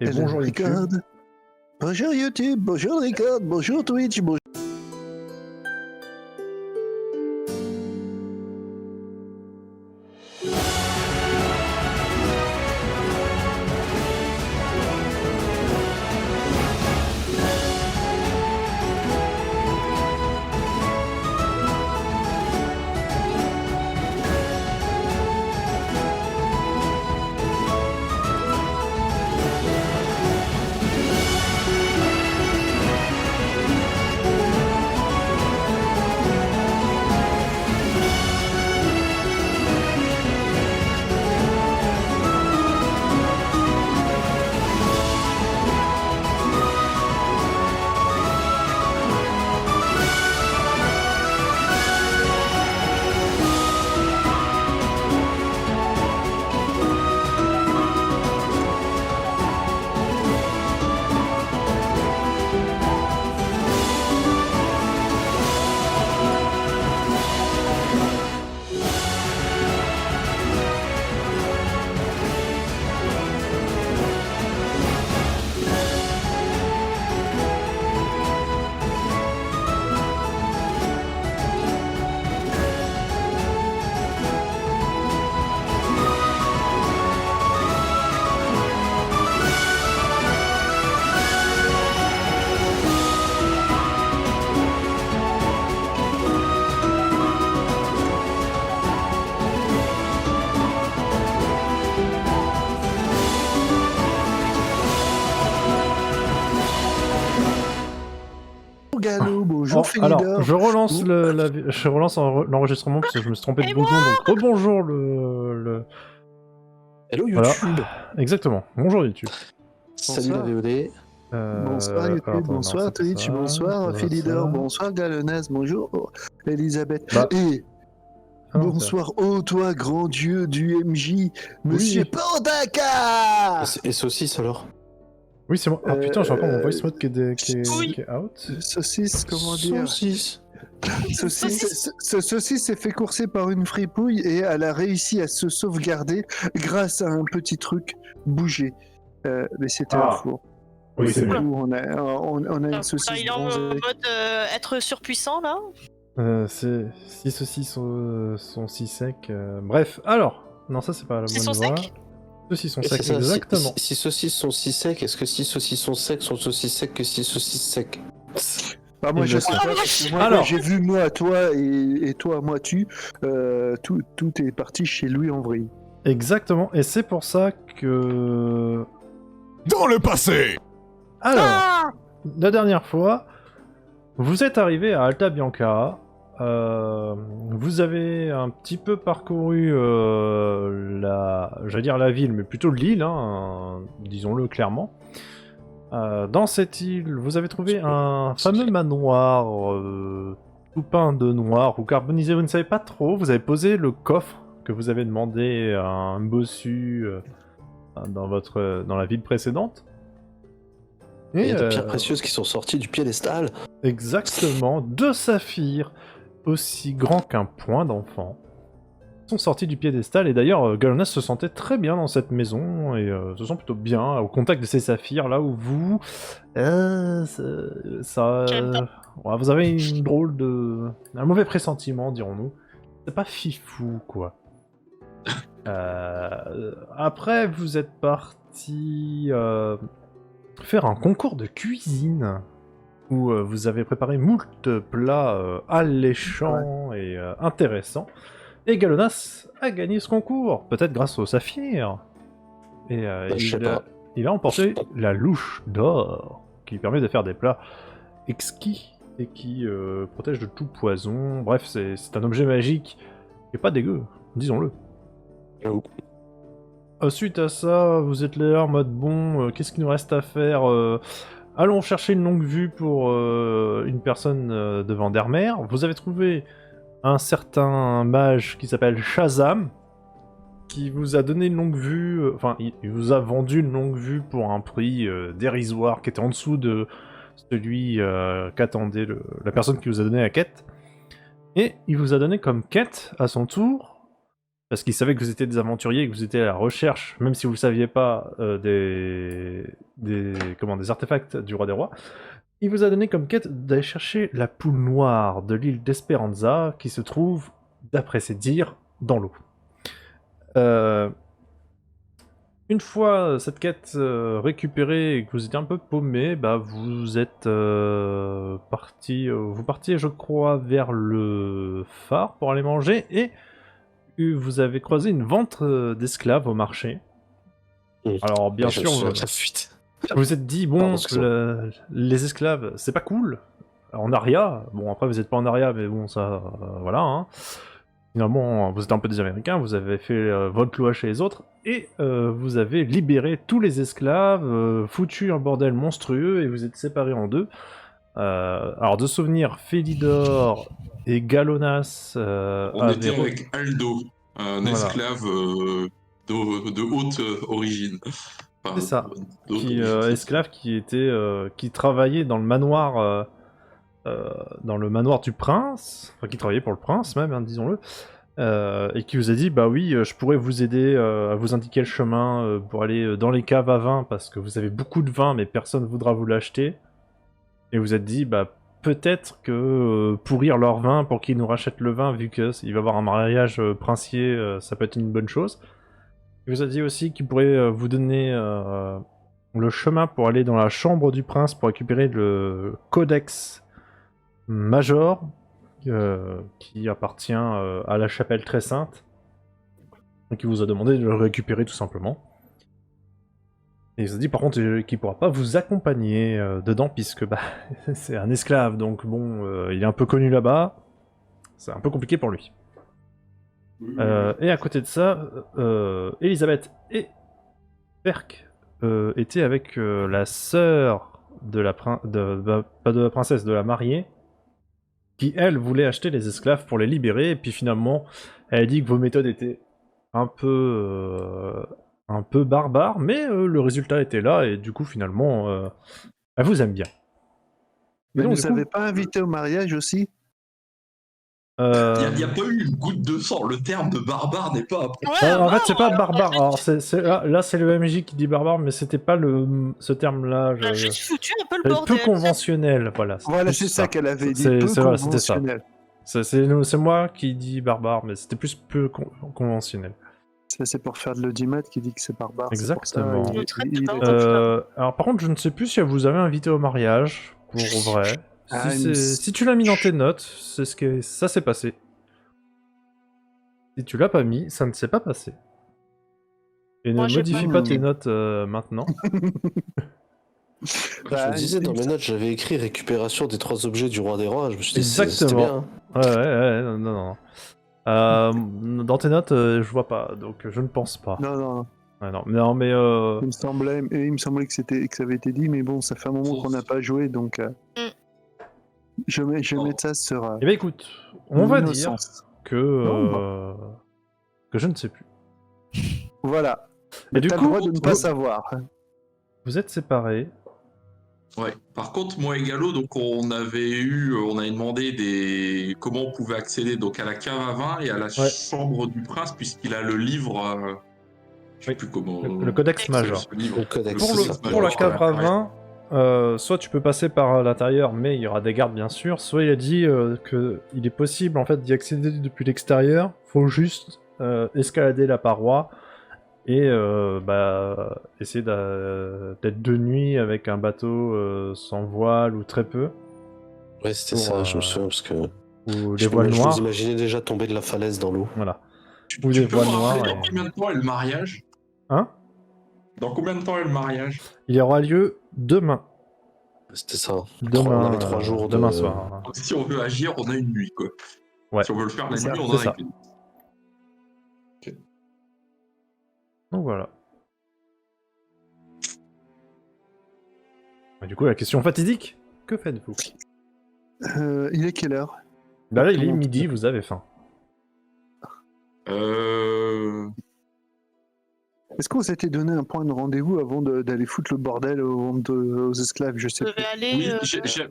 Et bonjour YouTube. Bonjour YouTube, bonjour Record, bonjour Twitch, bonjour... Gallo, bonjour Philidor. Alors, je relance l'enregistrement parce que je me suis trompé de bouton, donc rebonjour le... Hello Voilà. YouTube. Exactement, bonjour YouTube. Salut la VOD. Bonsoir YouTube, alors, attends, bonsoir non, c'est Twitch, ça, bonsoir ça, Philidor, ça. bonsoir Galonaz, bonjour Elisabeth. Bah. Et Ah, bonsoir, ô toi grand dieu du MJ, Monsieur Oui. Pandaka. Et saucisse alors. Oui, c'est moi. Ah putain, j'ai encore mon voice Euh, mode qui est, oui. qui est out. Saucisse, comment dire Saucisse. Ce saucisse s'est fait courser par une fripouille et elle a réussi à se sauvegarder grâce à un petit truc bougé. Mais c'était un four. Oui, Du c'est coup, vrai. on a une saucisse Il est en bronzée. mode être surpuissant là. Si ceux-ci sont si secs. Bref, alors. Non, ça c'est pas la Ils bonne sont voie. secs. Ceux-ci sont Et c'est secs, ça, exactement. Si saucisses sont si secs, est-ce que si saucissons secs sont aussi secs que si saucisses secs? Bah, moi je sais Exactement. pas, parce que moi, Alors. quand j'ai vu moi toi et toi moi tu, tout est parti chez lui en vrille. Exactement, et c'est pour ça que... Dans le passé! Alors, Ah la dernière fois, vous êtes arrivé à Alta Bianca. Vous avez un petit peu parcouru j'allais dire la ville, mais plutôt l'île, hein, disons-le clairement. Dans cette île, vous avez trouvé un fameux manoir tout peint de noir ou carbonisé, vous ne savez pas trop. Vous avez posé le coffre que vous avez demandé à un bossu dans la ville précédente. Et il y a des pierres précieuses qui sont sorties du piédestal. Exactement, 2 saphirs aussi grands qu'un poing d'enfant sont sortis du piédestal, et d'ailleurs Galonaz se sentait très bien dans cette maison et se sent plutôt bien au contact de ces saphirs là où vous ouais, vous avez un mauvais pressentiment, dirons-nous. C'est pas fifou quoi. Après vous êtes parti faire un concours de cuisine où vous avez préparé moult plats alléchants et intéressants. Et Galonaz a gagné ce concours, peut-être grâce au saphir. Et il a emporté la louche d'or, qui lui permet de faire des plats exquis et qui protège de tout poison. Bref, c'est un objet magique qui est pas dégueu, disons-le. Suite à ça, vous êtes là en mode bon, qu'est-ce qu'il nous reste à faire allons chercher une longue vue pour une personne de Vandermeer. Vous avez trouvé un certain mage qui s'appelle Shazam, qui vous a donné une longue vue, enfin, il vous a vendu une longue vue pour un prix dérisoire, qui était en dessous de celui qu'attendait la personne qui vous a donné la quête. Et il vous a donné comme quête, à son tour, parce qu'il savait que vous étiez des aventuriers et que vous étiez à la recherche, même si vous ne saviez pas, des artefacts du roi des rois. Il vous a donné comme quête d'aller chercher la poule noire de l'île d'Esperanza, qui se trouve, d'après ses dires, dans l'eau. Une fois cette quête récupérée et que vous étiez un peu paumé, bah vous êtes parti, vous partiez je crois vers le phare pour aller manger et vous avez croisé une vente d'esclaves au marché. Alors bien sûr, vous vous êtes dit bon, les esclaves c'est pas cool. En Aria, bon après vous êtes pas en Aria mais bon ça voilà hein. Finalement, vous êtes un peu des Américains, vous avez fait votre loi chez les autres, et vous avez libéré tous les esclaves, foutu un bordel monstrueux, et vous êtes séparés en deux. Alors, de souvenir, Félidor et Galonas On était avec Aldo, un esclave de haute origine. Enfin, c'est ça, esclave qui travaillait dans le manoir... dans le manoir du prince, enfin qui travaillait pour le prince même, hein, disons-le, et qui vous a dit bah oui, je pourrais vous aider à vous indiquer le chemin pour aller dans les caves à vin parce que vous avez beaucoup de vin mais personne ne voudra vous l'acheter. Et vous êtes dit bah peut-être que pourrir leur vin pour qu'ils nous rachètent le vin vu qu'il va y avoir un mariage princier, ça peut être une bonne chose. Il vous a dit aussi qu'il pourrait vous donner le chemin pour aller dans la chambre du prince pour récupérer le codex Major, qui appartient à la chapelle très sainte, et qui vous a demandé de le récupérer tout simplement. Et il vous a dit par contre qu'il pourra pas vous accompagner dedans puisque bah, c'est un esclave, donc bon, il est un peu connu là-bas, c'est un peu compliqué pour lui. Et à côté de ça, Elisabeth et Perk étaient avec la sœur de la princesse, de la mariée, qui elle voulait acheter les esclaves pour les libérer, et puis finalement elle a dit que vos méthodes étaient un peu barbares, mais le résultat était là, et du coup finalement elle vous aime bien. Mais vous n'avez pas invité au mariage aussi? Il n'y a pas eu une goutte de sang, le terme de barbare n'est pas Ouais, en fait c'est pas barbare, alors là c'est le MJ qui dit barbare, mais c'était pas ce terme-là. On a juste foutu un peu le Peu bordel. conventionnel, voilà. Voilà, c'est ça qu'elle avait dit. C'est Peu voilà, c'était ça. conventionnel. C'est moi qui dis barbare, mais c'était plus peu conventionnel. Ça, c'est pour faire de l'audimat qui dit que c'est barbare. Exactement. C'est Alors par contre, je ne sais plus si vous avez invité au mariage, pour vrai. Si tu l'as mis dans tes notes, c'est ce que ça s'est passé. Si tu l'as pas mis, ça ne s'est pas passé. Et ne modifie pas tes notes maintenant. Je me disais dans mes notes, j'avais écrit récupération des 3 objets du roi des rois. Je me suis dit exactement. Bien, hein. Ouais, non. Dans tes notes, je vois pas, donc je ne pense pas. Non. Ouais, non, mais il me semblait que ça avait été dit, mais bon, ça fait un moment qu'on n'a pas joué, donc je vais mettre ça sur. Eh ben écoute, on va dire que je ne sais plus. Voilà. Et du coup, le droit de ne pas savoir. Vous êtes séparés. Ouais. Par contre, moi et Gallo, donc on avait demandé comment on pouvait accéder donc à la cave à vin et à la chambre du prince, puisqu'il a le livre. Je sais plus comment. Le codex Major. Pour la cave à vin, soit tu peux passer par l'intérieur, mais il y aura des gardes bien sûr. Soit il a dit qu'il est possible en fait d'y accéder depuis l'extérieur. Faut juste escalader la paroi. Et essayer d'être de nuit avec un bateau sans voile ou très peu. Ouais, c'était ça, je me souviens, parce que... Ou les voiles noires. Je vous imaginais déjà tomber de la falaise dans l'eau. Voilà. Ou les voiles noires. Dans combien de temps est le mariage? Hein? Dans combien de temps est le mariage? Il aura lieu demain. C'était ça. Demain, on avait 3 jours demain soir. Donc, si on veut agir, on a une nuit, quoi. Ouais. Si on veut le faire la nuit, on en a une. Donc voilà. Et du coup, la question fatidique, que faites-vous? Il est quelle heure? Bah là, il est midi, vous avez faim. Est-ce qu'on s'était donné un point de rendez-vous avant d'aller foutre le bordel aux esclaves? Je sais plus.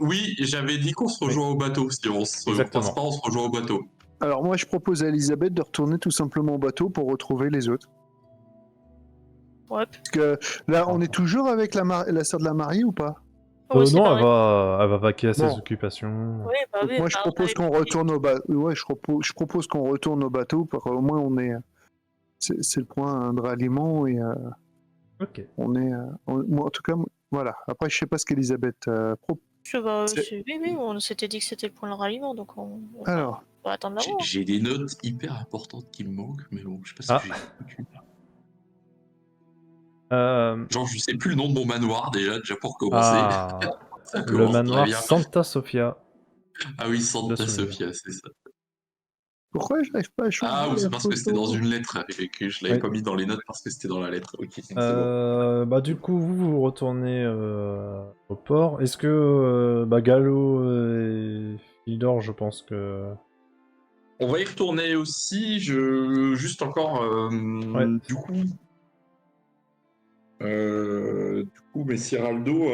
Oui, j'avais dit qu'on se rejoint au bateau. Si on se passe pas, on se rejoint au bateau. Alors moi, je propose à Elisabeth de retourner tout simplement au bateau pour retrouver les autres. Ouais. Parce que là, on est toujours avec la sœur de la mariée ou pas? Ouais, c'est Non, pareil. elle va vaquer à ses Bon. occupations. Oui, bah Donc oui, moi, je bah, propose qu'on retourne au bateau. Ouais, je propose qu'on retourne au bateau pour qu'au moins on est. C'est le point de ralliement et Ok. on est. Moi, en tout cas, voilà. Après, je sais pas ce qu'Elisabeth propose. oui, on s'était dit que c'était le point de ralliement, donc Alors, on va attendre d'avoir. J'ai des notes hyper importantes qui me manquent, mais bon, je sais pas Ah. ce que j'ai foutu. Genre, je sais plus le nom de mon manoir déjà pour commencer. Ah, Ça le commence très manoir bien. Santa Sofia. Ah oui, de Santa souvenir. Sofia, c'est ça. pourquoi je n'arrive pas à changer Ah oui, c'est la parce que c'était dans photo? une lettre et que je l'avais Oui. pas mis dans les notes parce que c'était dans la lettre. Ok, donc c'est bon. Bah du coup, vous retournez au port. Est-ce que Gallo et Philidor, je pense que... On va y retourner aussi. Juste encore, Ouais. du coup, Messire Aldo,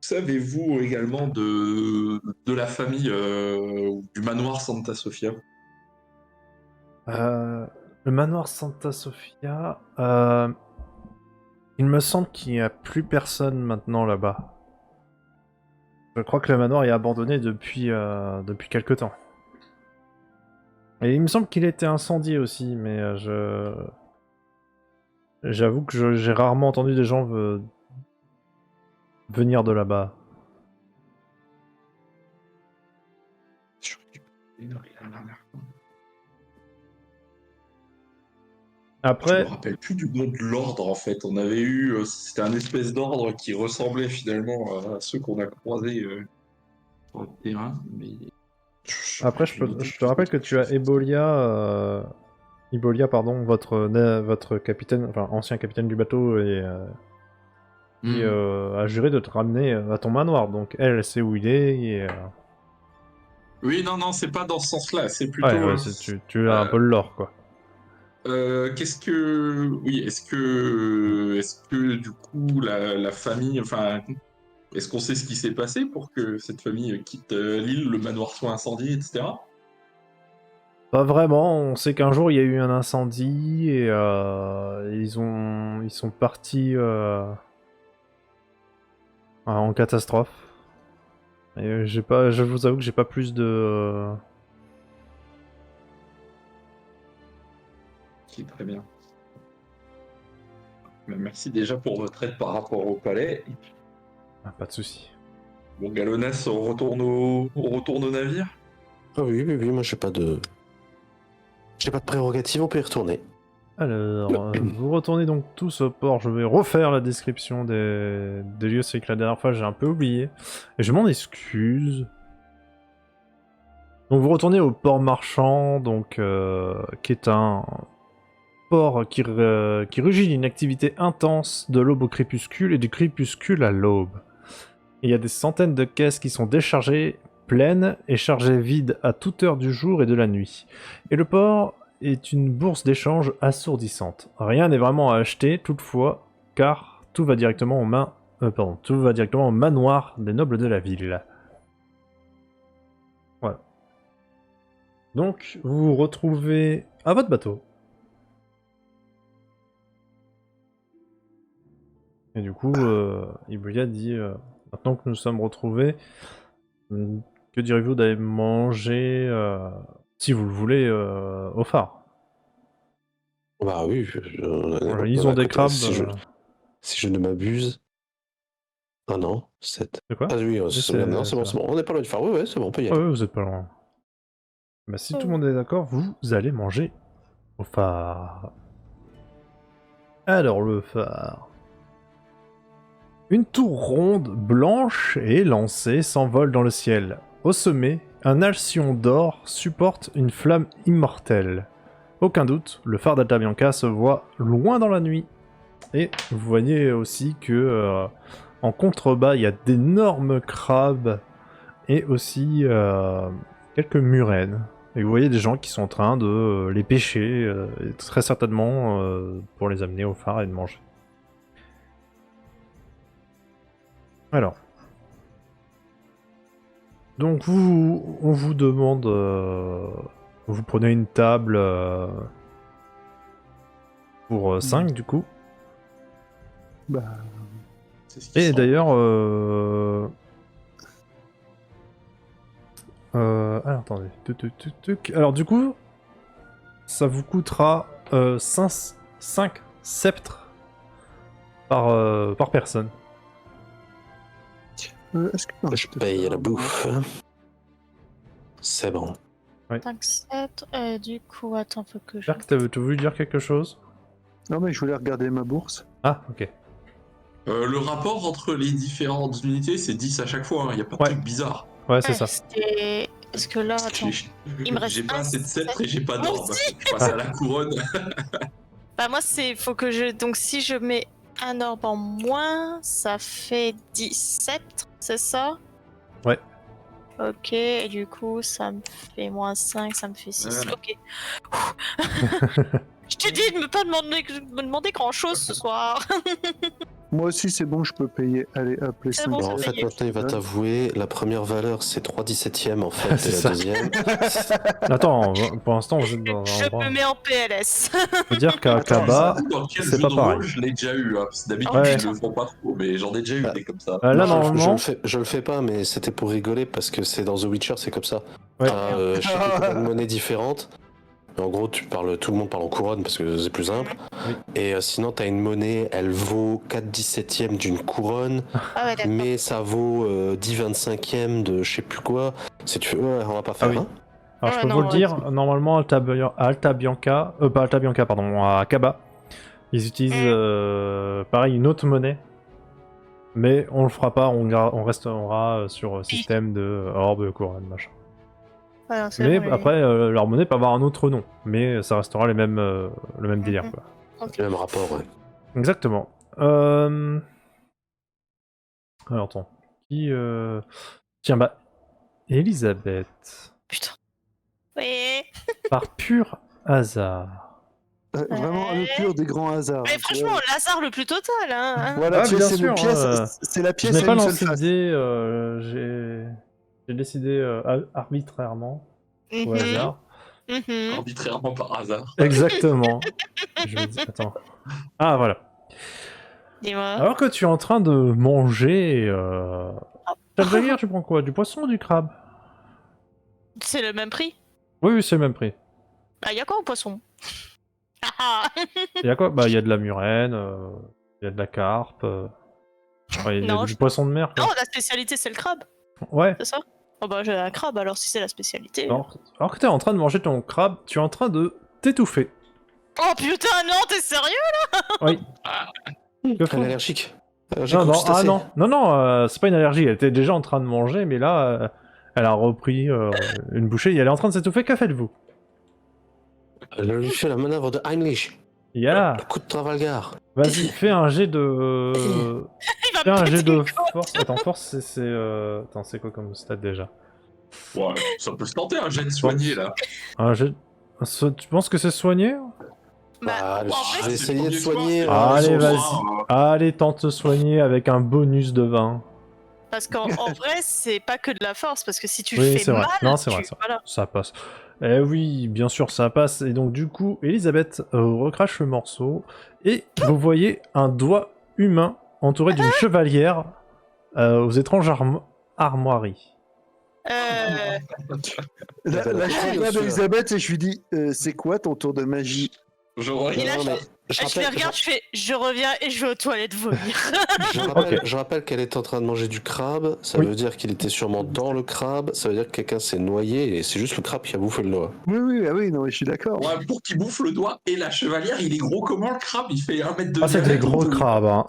savez-vous également de la famille du manoir Santa Sofia? Le manoir Santa Sofia... il me semble qu'il n'y a plus personne maintenant là-bas. Je crois que le manoir est abandonné depuis quelque temps. Et il me semble qu'il a été incendié aussi, mais j'avoue que j'ai rarement entendu des gens venir de là-bas. Je récupère la dernière fois. Je Après, me rappelle plus du nom de l'ordre en fait. On avait eu, c'était un espèce d'ordre qui ressemblait finalement à ceux qu'on a croisés sur le terrain. Mais je te rappelle que tu as Ebolia, pardon, votre capitaine, enfin ancien capitaine du bateau, et qui a juré de te ramener à ton manoir. Donc elle sait où il est. Et, Oui, non, non, c'est pas dans ce sens-là. C'est plutôt. ouais, tu as un peu le lore, quoi. Qu'est-ce que. Oui, est-ce que du coup, la famille. Enfin, est-ce qu'on sait ce qui s'est passé pour que cette famille quitte l'île, le manoir soit incendié, etc. Pas vraiment. On sait qu'un jour il y a eu un incendie et ils sont partis en catastrophe. Et je vous avoue que j'ai pas plus de. Ok, très bien. Merci déjà pour votre aide par rapport au palais. Ah, pas de souci. Bon, Galonas, on retourne au navire? Ah oui, oui, oui, moi j'ai pas de prérogative, on peut y retourner. Alors, vous retournez donc tous au port. Je vais refaire la description des lieux. C'est que la dernière fois j'ai un peu oublié. Et je m'en excuse. Donc vous retournez au port marchand, donc qui est un port qui rugit d'une activité intense de l'aube au crépuscule et du crépuscule à l'aube. Il y a des centaines de caisses qui sont déchargées pleines et chargées vides à toute heure du jour et de la nuit. Et le port est une bourse d'échange assourdissante. Rien n'est vraiment à acheter toutefois, car tout va directement tout va directement au manoir des nobles de la ville. Voilà. Donc, vous vous retrouvez à votre bateau. Et du coup, Ibulia dit maintenant que nous sommes retrouvés, que direz-vous d'aller manger, si vous le voulez, au phare? Bah oui, Ils ont des crabes. Si je ne m'abuse. Ah non, 7. De quoi? Ah oui, Oui, non, c'est bon, c'est bon. On n'est pas loin du phare. Oui, ouais, c'est bon, on peut y aller. Ouais, vous êtes pas loin. Bah, si tout le monde est d'accord, vous allez manger au phare. Alors, le phare. Une tour ronde, blanche et élancée s'envole dans le ciel. Au sommet, un alcyon d'or supporte une flamme immortelle. Aucun doute, le phare d'Alta Bianca se voit loin dans la nuit. Et vous voyez aussi que en contrebas, il y a d'énormes crabes et aussi quelques murènes. Et vous voyez des gens qui sont en train de les pêcher, très certainement pour les amener au phare et de manger. Alors. Donc on vous demande Vous prenez une table pour 5 du coup. Bah, C'est ce qui Et semble. d'ailleurs, alors attendez. Alors du coup, ça vous coûtera 5 sceptres par personne. est-ce que... Je paye la bouffe. C'est bon. 5, 7. Du coup, attends, faut que je. J'espère que t'as voulu dire quelque chose. Non, mais je voulais regarder ma bourse. Ah, ok. Le rapport entre les différentes unités, c'est 10 à chaque fois. Il n'y a pas de Ouais. truc bizarre. Ouais, c'est ça. Est-ce que là, attends. Il me reste J'ai pas un assez de sceptres et j'ai pas Moi d'orbe. aussi. Je passe à la couronne. Bah, moi, faut que je. Donc, si je mets un orbe en moins, ça fait 17, c'est ça? Ouais. Ok, et du coup, ça me fait moins 5, ça me fait 6. Voilà. Ok. Je t'ai dit de me demander grand chose ce soir. Moi aussi, c'est bon, je peux payer. Allez, hop, les C'est 5. bon, Alors, en c'est fait, payé. maintenant, il va t'avouer, la première valeur, c'est 3/17e, en fait, C'est et la ça. deuxième. Attends, pour l'instant, vous êtes dans un Je endroit. me mets en PLS. Faut dire qu'à Attends, Kaba, Dans quel c'est jeu pas de pareil. rôle, je l'ai déjà eu. Hein, parce que d'habitude, Ouais. ils le font pas trop, mais j'en ai déjà eu des comme ça. là, Je normalement, le fais pas, mais c'était pour rigoler, parce que c'est dans The Witcher, c'est comme ça. Ouais. T'as, je sais plus combien de monnaies différentes. En gros, tout le monde parle en couronne parce que c'est plus simple. Oui. Et sinon, t'as une monnaie, elle vaut 4/17e d'une couronne, Ah ouais, d'accord. mais ça vaut 10/25e de je sais plus quoi. Si tu veux, ouais, on va pas faire. oui. Hein. alors je Ouais, peux non, vous le ouais, dire, normalement, à Alta Bianca, pas Alta Bianca, pardon, à Kaba, ils utilisent pareil une autre monnaie. Mais on le fera pas, on restera sur système de orbe, couronne, machin. Ouais, non, c'est Mais bon, après, leur monnaie peut avoir un autre nom, mais ça restera le même délire, quoi. ok. Le même rapport, ouais. Exactement. Alors attends. Tiens, bah, Elisabeth, Putain. Oui. par pur hasard. Vraiment le pur des grands hasards. Mais hein, tu franchement, vois. Hasard le plus total, hein. Voilà, Ah, tu bien sais, c'est sûr, une pièce, hein, c'est la Je pièce n'ai à pas une seule lancé face. d'idée, j'ai décidé arbitrairement, au Mhm, hasard. mhm. Arbitrairement par hasard. Exactement. Je vais dire, attends. Ah, voilà. Dis-moi. Alors que tu es en train de manger... T'as déjà hier, tu prends quoi? Du poisson ou du crabe? C'est le même prix. Oui, oui, c'est le même prix. Ah, y a quoi au poisson? Ah, Il y a quoi? Bah, il y a de la murène, il y a de la carpe, ouais, il y a Non, du je- poisson de mer, quoi. Non, la spécialité c'est le crabe, Ouais. c'est ça? Oh bah j'ai un crabe alors si c'est la spécialité. Alors que t'es en train de manger ton crabe, tu es en train de t'étouffer. Oh putain non, t'es sérieux? Oui. Que Elle faut- est allergique. Non, non, ah non, non, c'est pas une allergie, elle était déjà en train de manger, mais là, elle a repris une bouchée et elle est en train de s'étouffer, que faites-vous? Elle lui fait la manœuvre de Heimlich. Yeah. Le coup de Trafalgar. Vas-y, fais un jet de... Il va Fais me un jet péter de une côte. force. Attends, force, Attends, c'est quoi comme stat déjà? Ouais, ça peut se tenter un jet de soigné là. Un jet... Tu penses que c'est soigné? Bah, en je vrai, vais essayer de soigner. Allez, son- vas-y. Allez, tente de soigner avec un bonus de 20. parce qu'en vrai c'est pas que de la force, parce que si tu Oui, fais c'est vrai. mal, Non, c'est vrai, c'est vrai. Voilà. Ça passe. Eh oui, bien sûr, ça passe. Et donc, du coup, Elisabeth recrache le morceau. Et vous voyez un doigt humain entouré d'une chevalière aux étranges armoiries. Euh, Là, Elle a je compris, regarde monsieur. Elisabeth et je lui dis c'est quoi ton tour de magie? J'aurais. Et là, Non, mais je les regarde, je fais je reviens et je vais aux toilettes vomir. je rappelle qu'elle était en train de manger du crabe. Ça Oui. veut dire qu'il était sûrement dans le crabe. Ça veut dire que quelqu'un s'est noyé et c'est juste le crabe qui a bouffé le doigt. Oui, oui, ah oui, non, mais je suis d'accord. Ouais, pour qu'il bouffe le doigt et la chevalière, il est gros comment le crabe? Il fait 1 mètre de Ah, c'est des diamètre. gros crabes, hein.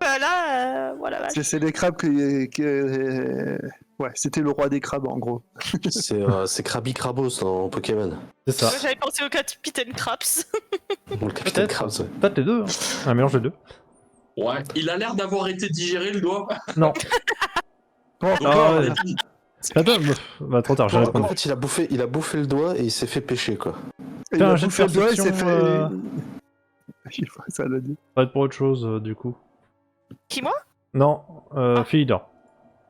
Voilà, voilà. Vache. C'est des crabes ouais, c'était le roi des crabes en gros. C'est Krabi Krabos dans Pokémon. C'est ça. Moi, j'avais pensé au capitaine Craps. Ou le capitaine Peut-être. Krabs, ouais. Peut-être les deux. Hein. Un mélange des deux. Ouais, il a l'air d'avoir été digéré le doigt. Non. Bon, Donc, Ah, on ouais. a dit, Attends, bah, trop tard, j'ai En répondu. fait, il a bouffé le doigt et il s'est fait pêcher, quoi. il un a jet de bouffé le doigt, il s'est perception, fait. Je sais pas, ça l'a dit. Pas pour autre chose, du coup. Qui, moi? Non, Philidor.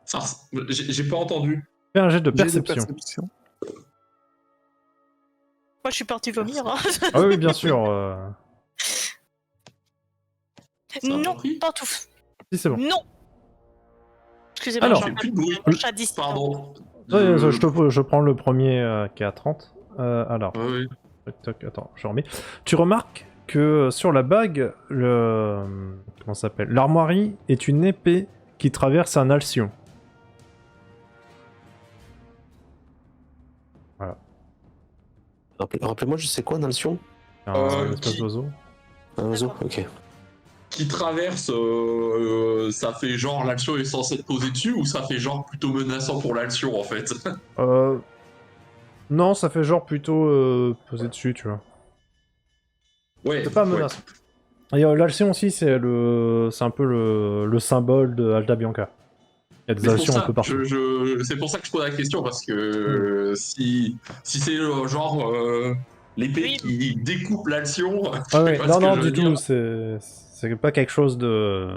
ça, j'ai pas entendu. Fais un jet de J'ai de perception. perception. Moi, je suis partie vomir. Hein. Ah oui, bien sûr. Ça a Non, repris pantoufle. Si, c'est bon. Non. Excusez-moi, Alors. Je fais plus de bruit. mon chat d'ici. Pardon. Ouais, je prends le premier qui est à 30. Alors, Ouais, ouais. toc, attends, je remets. Tu remarques que sur la bague, comment ça s'appelle? L'armoirie est une épée qui traverse un alcyon. Rappelez-moi, je sais quoi, un alcyon? Un espèce d'oiseau. Un oiseau, ok. Qui traverse, ça fait genre l'action est censée être posée dessus ou ça fait genre plutôt menaçant pour l'action en fait? Non, ça fait genre plutôt posé dessus, tu vois. Ouais. C'est pas ouais. menaçant. Et l'alcyon aussi, c'est un peu le symbole de Alta Bianca. Il y a des Mais c'est pour alcyons ça, un peu partout. c'est pour ça que je pose la question parce que si c'est genre l'épée Oui. qui découpe l'alcyon. Ah ouais, tu vois non, ce que non, je du veux tout, dire. c'est pas quelque chose de...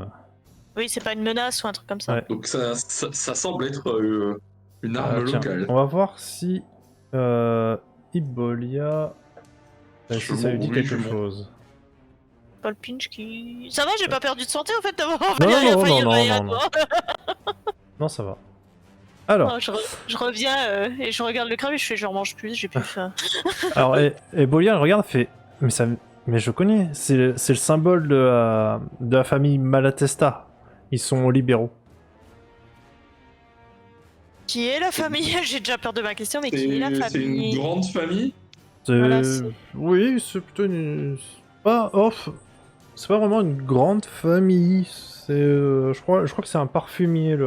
Oui, c'est pas une menace ou un truc comme ça. Ouais. Donc ça semble être une arme Tiens, locale. on va voir si Ibolia... si ça lui dit quelque chose. Paul Pinch qui. Ça va, j'ai pas perdu de santé en fait d'avoir Non. Non, ça va. Alors, Je reviens et je regarde le crabe et je fais je mange plus, j'ai plus faim. alors Ibolia, elle regarde, fait... Mais je connais, c'est le symbole de la famille Malatesta. Ils sont libéraux. Qui est la famille? J'ai déjà peur de ma question, mais qui est la C'est une famille? grande famille. C'est- c'est- Oui, c'est plutôt une... C'est pas vraiment une grande famille. C'est, je crois que c'est un parfumier,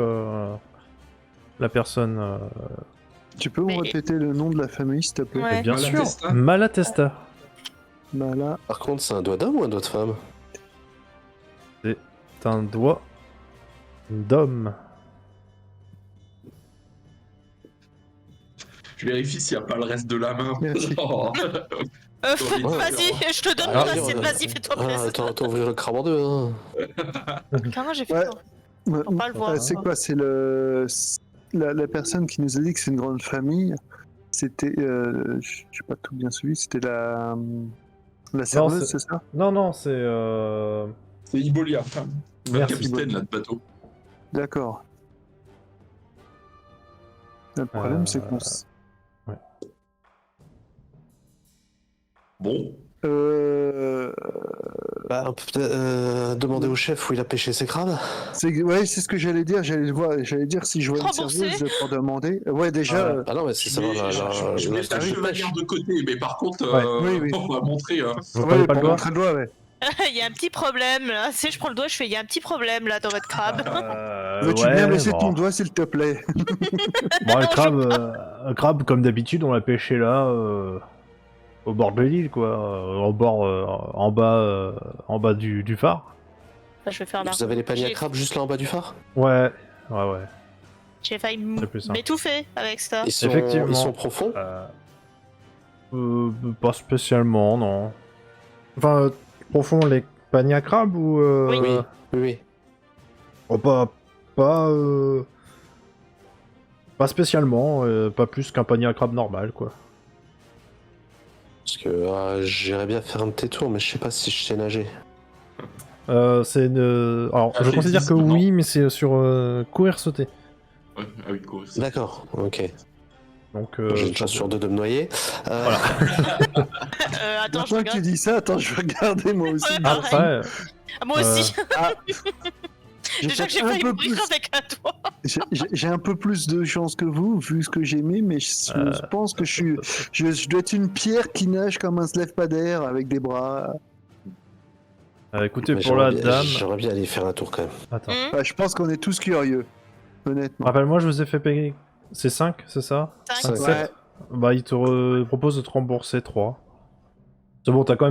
la personne. Tu peux me Mais- répéter le nom de la famille, s'il te plaît? Ouais. Bien sûr, Malatesta. Malatesta. Bah là, Par contre, c'est un doigt d'homme ou un doigt de femme? C'est un doigt d'homme. Je vérifie s'il n'y a pas le reste de la main. Merci. Oh. Vas-y, je te donne Ah, ton assiette, vas-y, fais-toi Ah, plaisir. attends, ouvrir le crabe en deux, hein. Comment j'ai fait Ouais. ça? Faut pas le voir. C'est quoi? C'est la personne qui nous a dit que c'est une grande famille. C'était, je sais pas tout bien suivi. C'était la serveuse, c'est ça? Non, c'est. C'est Ibolia, le Merci. capitaine là, de bateau. D'accord. Le problème, c'est qu'on. Bon, Bah, on peut peut-être demander au chef où il a pêché ses crabes. Ouais, c'est ce que j'allais dire. J'allais dire si je vois une Remboursé. serveuse pour demander. Ouais, déjà. Ah non, mais c'est je savoir mets, la je mets la pêche. chevalière de côté, mais par contre, Ouais. Oui. on va montrer. Vous Ouais, prenez pas le pour doigt montrer le doigt, ouais. Il y a un petit problème là. Tu sais, je prends le doigt, je fais il y a un petit problème là dans votre crabe. Veux-tu bien laisser bon. ton doigt, s'il te plaît? Bon, le crabe, comme d'habitude, on l'a pêché là, au bord de l'île, quoi. Au bord, en bas du phare. Enfin, je vais faire un Vous avez les paniers à J'ai- crabes juste là en bas du phare? Ouais. J'ai failli C'est plus simple. m'étouffer avec ça. Effectivement. Ils sont profonds? Pas spécialement, non. Enfin, profond, les paniers à crabes ou... Oui. Oui. Oh, pas spécialement, pas plus qu'un panier à crabes normal, quoi. Parce que j'irais bien faire un petit tour, mais je sais pas si je sais nager. C'est une... Alors, je considère que Athlétisme, oui, mais c'est sur courir-sauter. Ouais, ah oui, cool. D'accord, ok. Donc, J'ai une chance sur deux de me noyer. Voilà. Attends, je Maintenant que tu regarde. dis ça, attends, je vais regarder moi aussi. Ouais, Après, Ah, moi aussi. J'ai Déjà que j'ai peut-être un failli peu mourir plus- avec un doigt. j'ai un peu plus de chance que vous, vu ce que j'ai mis, mais je pense que je dois être une pierre qui nage comme un slève-pas-d'air avec des bras. écoutez, Mais pour la j'aimerais bien- dame... J'aimerais bien aller faire un tour quand même. Attends. Hum, Enfin, je pense qu'on est tous curieux, honnêtement. Rappelle-moi, je vous ai fait payer... C'est 5, c'est ça? Cinq. 5, Ouais. Bah, il te propose de te rembourser 3. C'est bon, t'as quand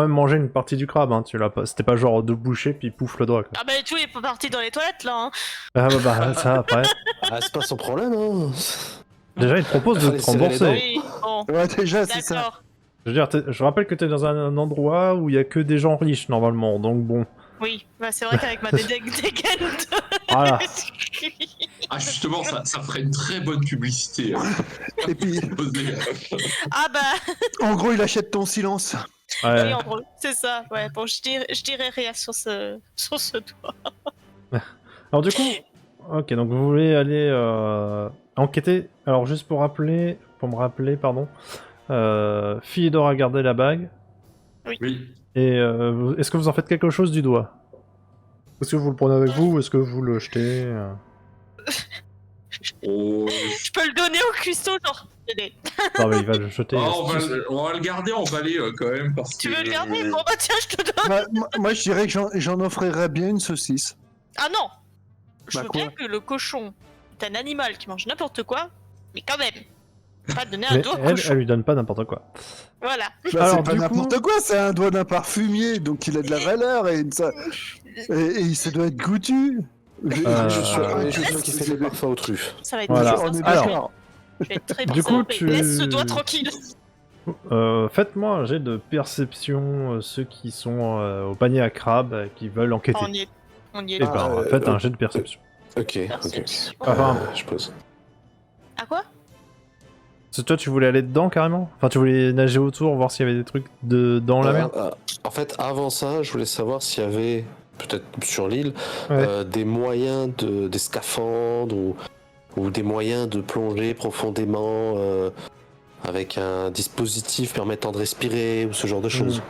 même mangé une partie du crabe, hein. C'était pas genre de boucher puis pouf le doigt, quoi. Ah bah tout est parti dans les toilettes là. Hein. Ah bah, ça après. Ah, c'est pas son problème, hein. Déjà, il te propose de Fallait te serrer les rembourser. Oui, bon, Ouais, déjà, c'est ça. d'accord. Je veux dire, je rappelle que t'es dans un endroit où il y a que des gens riches, normalement, donc bon. Oui, bah c'est vrai qu'avec ma dégaine de... Voilà. Ah, justement, ça ferait une très bonne publicité. Et puis, Ah bah, en gros, il achète ton silence. Ouais. oui, en gros, c'est ça. Ouais, bon, je dirais rien sur ce doigt. Alors du coup, ok, donc vous voulez aller enquêter. Alors juste pour me rappeler, pardon. Philidor a gardé la bague. Oui. Et est-ce que vous en faites quelque chose du doigt? Est-ce que vous le prenez avec vous ou est-ce que vous le jetez Oh. Je peux le donner au cuistot, genre. Tenez. Non mais il va le jeter. Ah, on va le garder emballé quand même parce Tu que. veux le garder? Bon bah tiens, je te donne. Moi, je dirais que j'en offrirais bien une saucisse. Ah non. Je Bah, veux quoi bien que le cochon est un animal qui mange n'importe quoi, mais quand même. Pas donner un Mais doigt au elle cochon. lui donne pas n'importe quoi. Voilà. Bah, Alors, c'est pas du n'importe coup- quoi, c'est un doigt d'un parfumier, donc il a de la valeur et ça doit être goûtu. Je suis Ah, un jeu qui fait des parfums aux truffes. Ça va être Voilà. très On est Alors, d'accord. Je vais être très du bizarre, coup, mais tu- laisse ce doigt tranquille. Faites-moi un jet de perception, ceux qui sont au panier à crabe, qui veulent enquêter. On y est. On y est. Eh ben, faites un jet de perception. Ok. Perception. Enfin, Je pose. À quoi? c'est toi, tu voulais aller dedans carrément? Enfin, tu voulais nager autour, voir s'il y avait des trucs dans la mer? En fait, avant ça, je voulais savoir s'il y avait, peut-être sur l'île, Ouais. des moyens des scaphandres ou des moyens de plonger profondément avec un dispositif permettant de respirer ou ce genre de choses.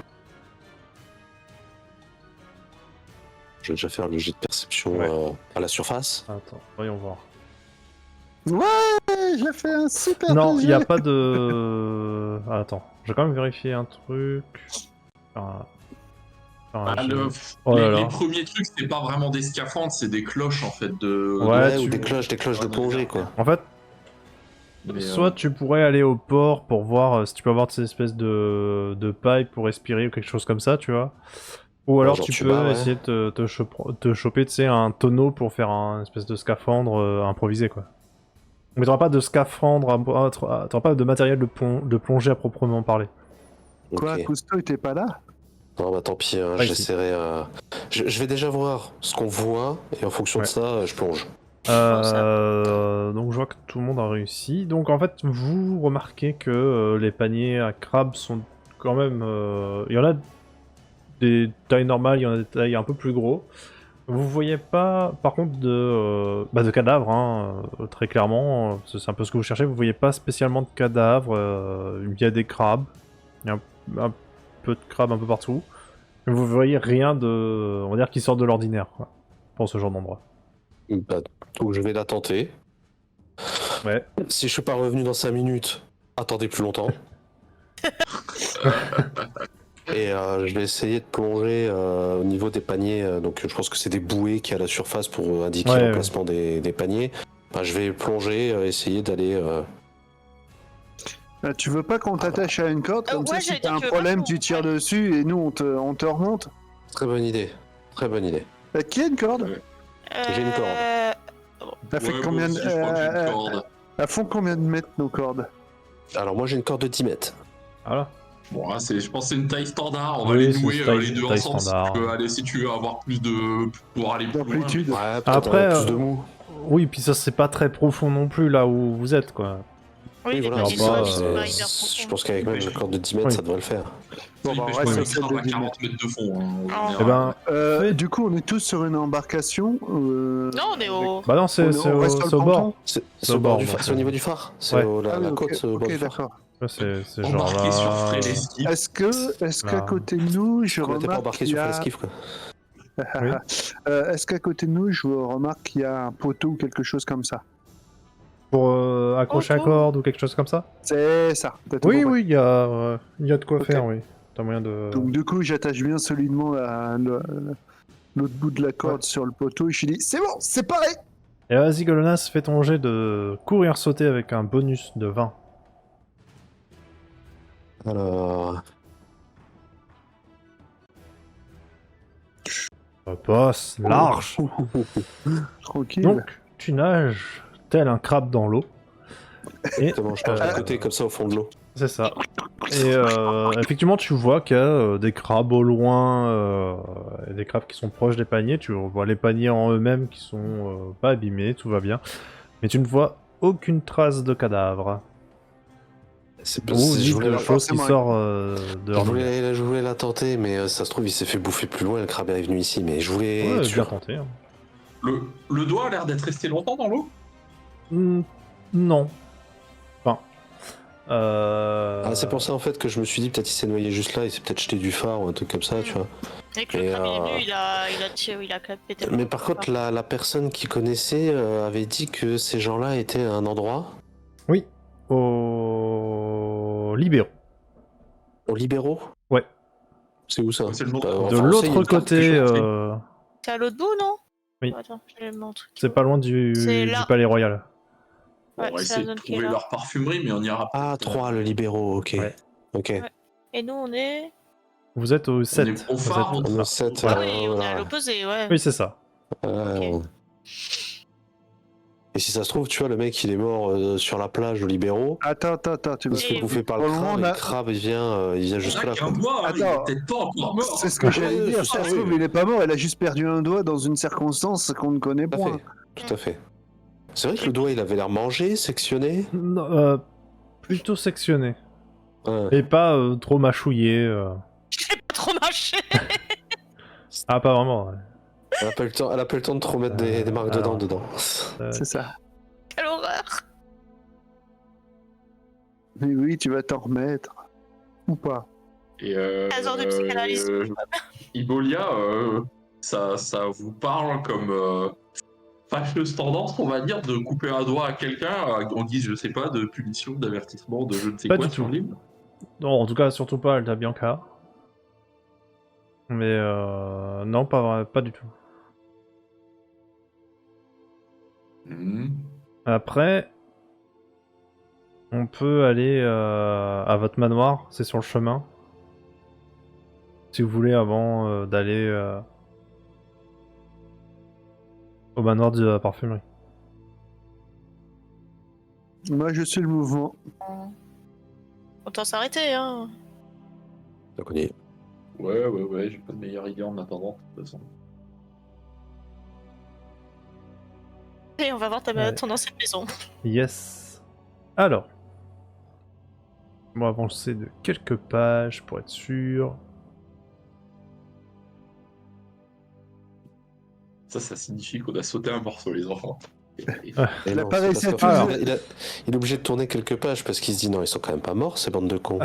Je vais déjà faire le jet de perception Ouais. à la surface. Attends, voyons voir. Ouais, j'ai fait un super Non, il jet. n'y a pas de... Ah, attends, je vais quand même vérifier un truc. Faire un Ah, jet. le- Oh là les là. premiers trucs, c'est pas vraiment des scaphandres, c'est des cloches en fait de. Ouais, ou tu- des cloches de plongée, quoi. En fait, Mais, soit tu pourrais aller au port pour voir si tu peux avoir ces espèces de pailles pour respirer ou quelque chose comme ça, tu vois. Ou alors genre tu tuba, peux ouais. essayer de te choper, tu sais, un tonneau pour faire un espèce de scaphandre improvisé, quoi. Mais t'auras pas de scaphandre, t'auras pas de matériel de plongée à proprement parler. Quoi, Ok. Cousteau était pas là? Non, bah tant pis, hein, Ah, ici. j'essaierai. Je vais déjà voir ce qu'on voit et en fonction de ça, je plonge. Donc je vois que tout le monde a réussi. Donc en fait, vous remarquez que les paniers à crabes sont quand même... Il y en a des tailles normales, il y en a des tailles un peu plus gros. Vous voyez pas, par contre, de cadavres, hein, très clairement, c'est un peu ce que vous cherchez, vous voyez pas spécialement de cadavres, il y a des crabes, il y a un peu de crabes un peu partout, mais vous voyez rien de, on va dire, qui sort de l'ordinaire, quoi, pour ce genre d'endroit. Bah, donc je vais la tenter. Ouais. Si je suis pas revenu dans 5 minutes, attendez plus longtemps. Et je vais essayer de plonger au niveau des paniers. Donc je pense que c'est des bouées qui à la surface pour indiquer Ouais, l'emplacement des paniers. Bah, je vais plonger, essayer d'aller. Tu veux pas qu'on t'attache à une corde? Comme ouais, ça, si j'allais t'as dire, un tu veux problème, pas tu qu'on- tires dessus et nous, on te remonte. Très bonne idée. Très bonne idée. Qui a une corde? J'ai une corde. Elle fait ouais, combien moi aussi, de... je crois que j'ai une corde. Elles font combien de mètres, nos cordes? Alors moi j'ai une corde de 10 mètres. Voilà. Bon, là, je pense que c'est une taille standard. On va Oui, les c'est nouer une taille- les deux taille ensemble. standard. Si tu veux avoir plus de. Pour aller plus loin. D'amplitude. Ouais, peut-être Après, plus de mou. Oui, puis ça c'est pas très profond non plus là où vous êtes, quoi. Oui, les voilà, paniers c'est de pas, soie, c'est pas hyper je profond. pense qu'avec même une corde de 10 mètres, Oui. ça devrait le faire. Bon, Il bah, on pêche reste pas sur le celle crabe de à 10 mètres. 40 mètres de fond. Hein, en Ah. général. Eh ben, Du coup, on est tous sur une embarcation. Non, on est au. bah non, c'est on reste sur le au bord. ponton. C'est au au bord bord, du donc, phare, c'est au niveau du phare. C'est Ouais. la Ah oui, ok, côte au bord ok, du phare. d'accord. Là, c'est genre Embarqué sur là. frais d'esquive. Est-ce qu'à Là. côté de nous, je On n'était pas remarque embarqué qu'il y sur a... l'esquive quoi. Oui. Est-ce qu'à côté de nous, je remarque qu'il y a un poteau ou quelque chose comme ça? Pour accrocher à Oh, corde ou quelque chose comme ça? C'est ça. t'as tout Oui, compris. oui, il y a de quoi Ok. faire, oui. T'as moyen de... Donc du coup, j'attache bien solidement l'autre bout de la corde sur le poteau et je lui dis, c'est bon, c'est pareil. Et vas-y, Golonas, fais ton jet de courir sauter avec un bonus de 20. Alors, Passe large. Tranquille. Donc, tu nages tel un crabe dans l'eau. Et exactement, je pars de côté comme ça au fond de l'eau. C'est ça. Et effectivement, tu vois qu'il y a des crabes au loin, et des crabes qui sont proches des paniers. Tu vois les paniers en eux-mêmes qui sont pas abîmés, tout va bien. Mais tu ne vois aucune trace de cadavre. C'est Ou je ni voulais de la... choses qui forcément, sort de Je leur voulais la tenter, mais ça se trouve, il s'est fait bouffer plus loin, le crabe est venu ici, mais je voulais Ouais, être bien sûr. tenté. Hein. Le doigt a l'air d'être resté longtemps dans l'eau. Non. Enfin. Ah, c'est pour ça en fait que je me suis dit peut-être il s'est noyé juste là, il s'est peut-être jeté du phare ou un truc comme ça, tu vois. Dès que le Et, crabe il est venu, il a pété le Mais feu. par contre, la personne qui connaissait avait dit que ces gens-là étaient à un endroit, Oui. Au libéraux. aux libéraux. Ouais. C'est où ça C'est le nom. De enfin, on sait, il y a l'autre une carte côté, C'est à l'autre bout, non? Oui. Attends, j'ai mon truc. c'est pas loin C'est du là. palais royal. Bon, on va Ouais, c'est la essayer de zone qui est trouver là. leur parfumerie, mais on ira Ah, peut-être, 3, le libéraux, ok. Ouais. Ok. Ouais. Et nous, on est. Vous êtes au 7. est au Vous phare, êtes- On est 7, Ah oui, on est à voilà. l'opposé, ouais. Oui, c'est ça. Ok. Et si ça se trouve, tu vois, le mec il est mort sur la plage aux libéraux, Attends, tu il se fait Et- bouffer par Pour le le moment, crabe, on et a- le crabe il vient jusque là. Il a qu'un doigt, hein, il est Attends. peut-être pas encore mort. C'est ce que j'allais Ouais, dire. c'est Ça ça, se trouve, oui. il est pas mort, il a juste perdu un doigt dans une circonstance qu'on ne connaît Tout à point. fait. Tout à fait. C'est vrai que le doigt il avait l'air mangé, sectionné. Non, plutôt sectionné. Ouais. Et pas trop mâchouillé. J'ai pas trop marché. Ah, pas vraiment. Ouais. Elle a pas eu le temps de trop mettre des marques alors. dedans. C'est ça. Quelle horreur. Mais oui, tu vas t'en remettre. Ou pas. Et 15 heures de psychanalyse. Ibolia, ça vous parle comme fâcheuse tendance, on va dire, de couper un doigt à quelqu'un en guise, je sais pas, de punition, d'avertissement, de je ne sais Pas quoi du sur tout. l'île? Non, en tout cas, surtout pas Alta Bianca. Mais non, pas du tout. Après, on peut aller à votre manoir, c'est sur le chemin. Si vous voulez, avant d'aller au manoir de la parfumerie. Moi, je suis le mouvement. Autant s'arrêter, hein. Donc on y est. Ouais, j'ai pas de meilleure idée en attendant, de toute façon. Et on va voir Ouais. ton ancienne maison. Yes. Alors. On va avancer de quelques pages pour être sûr. Ça signifie qu'on a sauté un morceau, les enfants. Et Il a non, pas c'est réussi parce à qu'en tout fait, dire. il est obligé de tourner quelques pages parce qu'il se dit non, ils sont quand même pas morts, ces bandes de cons.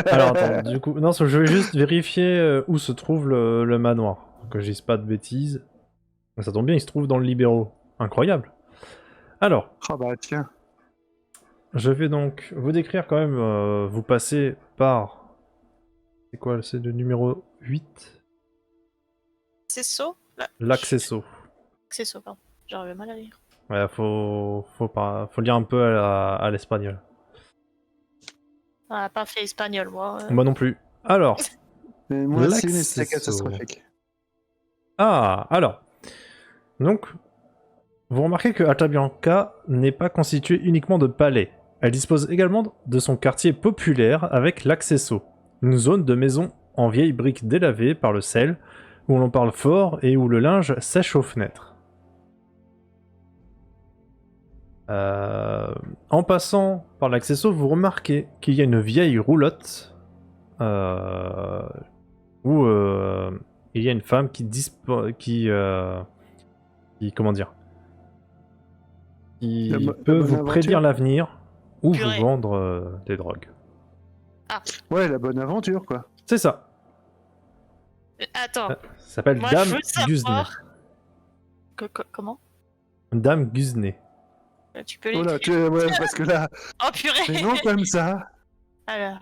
Alors attends, du coup, non, je vais juste vérifier où se trouve le manoir. Que je dise pas de bêtises. Ça tombe bien, il se trouve dans le libéraux. Incroyable. Alors, Ah bah tiens. je vais donc vous décrire quand même, vous passez par... C'est quoi, c'est le numéro 8? C'est saut? L'accesso. C'est saut, pardon. J'arrive mal à lire. Ouais, faut lire un peu à l'espagnol. On a pas fait espagnol, moi. Moi non plus. Alors, Mais moi, c'est une L'accesso. c'était catastrophique. alors. Donc, vous remarquez que Alta Bianca n'est pas constituée uniquement de palais. Elle dispose également de son quartier populaire avec l'Accesso, une zone de maisons en vieilles briques délavées par le sel, où l'on parle fort et où le linge sèche aux fenêtres. En passant par l'Accesso, vous remarquez qu'il y a une vieille roulotte où il y a une femme qui comment dire, qui La peut bonne vous aventure. prédire l'avenir ou Purée. vous vendre des drogues. Ouais, la bonne aventure, quoi. C'est ça. Attends, Ça s'appelle moi Dame je veux Guzne. savoir. Comment? Dame Guzne. Tu peux Oh là, l'écrire. ouais, parce que là, Oh purée! les noms comme ça. Alors,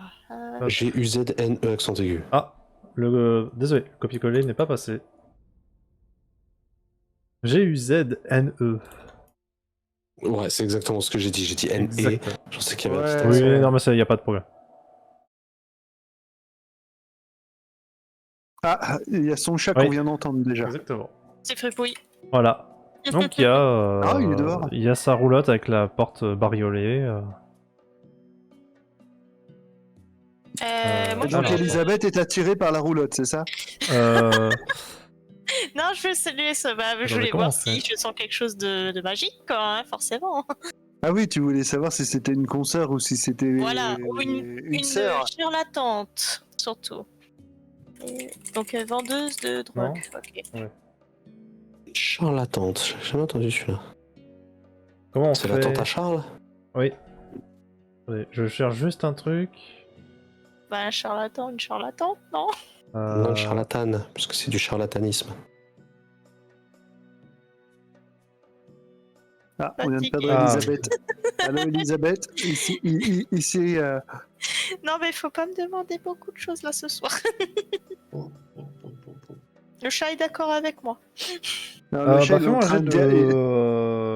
G-U-Z-N-E accent aigu. Ah, désolé, le copier-coller n'est pas passé. G-U-Z-N-E. Ouais, c'est exactement ce que j'ai dit. J'ai dit N-E. Exactement. Je sais qu'il y avait un Ouais. petit Oui, accent. non, mais ça, y a pas de problème. Ah, il y a son chat Oui. qu'on vient d'entendre déjà. Exactement. c'est fripouille. Voilà. Donc il y a, Ah, il est dehors. il y a sa roulotte avec la porte bariolée. moi, Et donc Alors. Elisabeth est attirée par la roulotte, c'est ça? Non, je veux saluer ça. Bah, je mais voulais comment voir on fait si je sens quelque chose de magique, quoi, hein, forcément. Ah oui, tu voulais savoir si c'était une consoeur ou si c'était Voilà, ou une sœur. charlatante, surtout. Donc, vendeuse de drogue. Non. Ok. Charlatante, j'ai jamais entendu celui-là. Comment on C'est fait? la tante à Charles? Oui. Attendez, je cherche juste un truc. Bah, un charlatan, une charlatante, non? Non, charlatane, parce que c'est du charlatanisme. Ah, on vient de perdre Ah. Elisabeth. Allô Elisabeth, ici Non, mais faut pas me demander beaucoup de choses là ce soir. Le chat est d'accord avec moi. non, le chat il est en fais-moi un train jet de...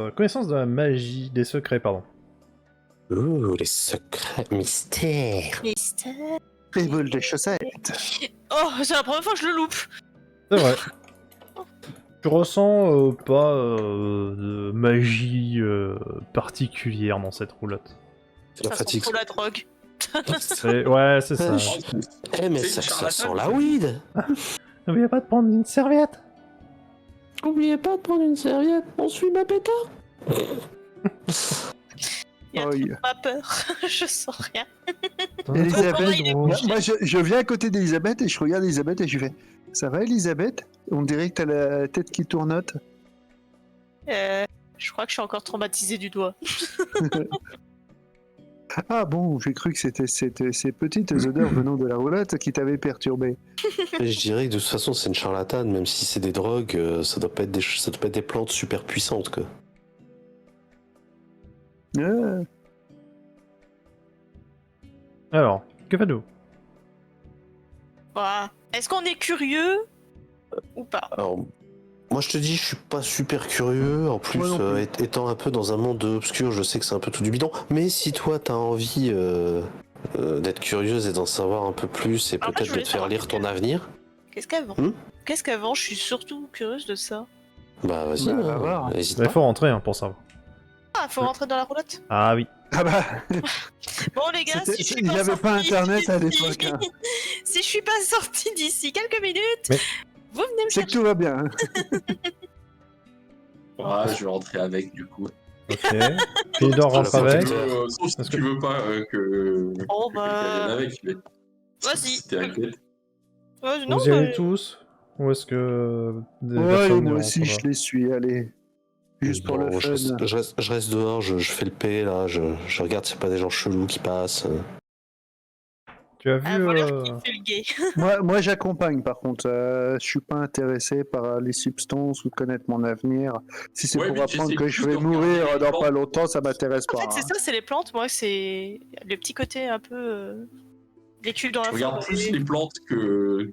de connaissance de la magie, des secrets, pardon. Ouh, les secrets mystères. Mystère. Et vole des chaussettes. Oh, c'est la première fois que je le loupe. C'est vrai. Tu ressens pas de magie particulière dans cette roulotte. C'est la Ça fatigue. sent trop la drogue. Ouais, c'est ça. Eh, mais C'est ça une sent charlatane. la weed. N'oubliez pas de prendre une serviette. N'oubliez pas de prendre une serviette, on suit ma péta. Il y a Oh, trop yeah. pas peur. Je sens rien. Elisabeth, il est gros. moi je viens à côté d'Elisabeth et je regarde Elisabeth et je fais ça va Elisabeth? On dirait que t'as la tête qui tournote. Je crois que je suis encore traumatisée du doigt. Ah bon, j'ai cru que c'était ces petites odeurs venant de la roulotte qui t'avaient perturbé. Mais je dirais que de toute façon c'est une charlatane, même si c'est des drogues, ça doit pas être des plantes super puissantes quoi. Ah. Alors, que faites-vous? Voilà. Est-ce qu'on est curieux ou pas? Alors, moi je te dis, je suis pas super curieux. En plus, Moi non plus. étant un peu dans un monde obscur, je sais que c'est un peu tout du bidon. Mais si toi t'as envie d'être curieuse et d'en savoir un peu plus et Alors, moi, je peut-être de voulais te faire savoir lire ton quelque- avenir, Qu'est-ce qu'elle vend? Qu'est-ce qu'elle vend? Je suis surtout curieuse de ça. bah vas-y, Bah, va voir. n'hésite Il pas. faut rentrer hein, pour ça. Ah, faut rentrer dans la roulotte? Ah oui. Ah bah, Bon, les gars, si je suis il pas n'y avait pas sortie internet à d'ici- l'époque. Hein. Si je suis pas sortie d'ici quelques minutes, Mais- vous venez me C'est que chercher. tout va bien. Hein. Ah, je vais rentrer avec du coup. Ok. Philidor rentre Ah, la avec. porte. Sauf si Est-ce tu que- veux pas que. Oh, que bah. quelqu'un vienne avec, mais. Vas-y. Si t'es inquiète. Ouais, non, Vous y allez bah, tous? Ou est-ce que des Ouais, personnes moi ne aussi rentrent je pas les suis, allez. Juste pour Bon, le je fun. reste dehors, je fais le P là, je regarde s'il n'y a pas des gens chelous qui passent. Tu as un vu voleur qui fait le gay. Moi j'accompagne par contre. Je suis pas intéressé par les substances ou connaître mon avenir. Si c'est Ouais, pour mais apprendre j'essaie que je plus vais de regarder mourir les dans plantes. pas longtemps, ça m'intéresse En pas. fait, c'est ça, c'est les plantes. Moi, c'est le petit côté un peu l'étude dans la Je regarde forêt. plus les plantes que.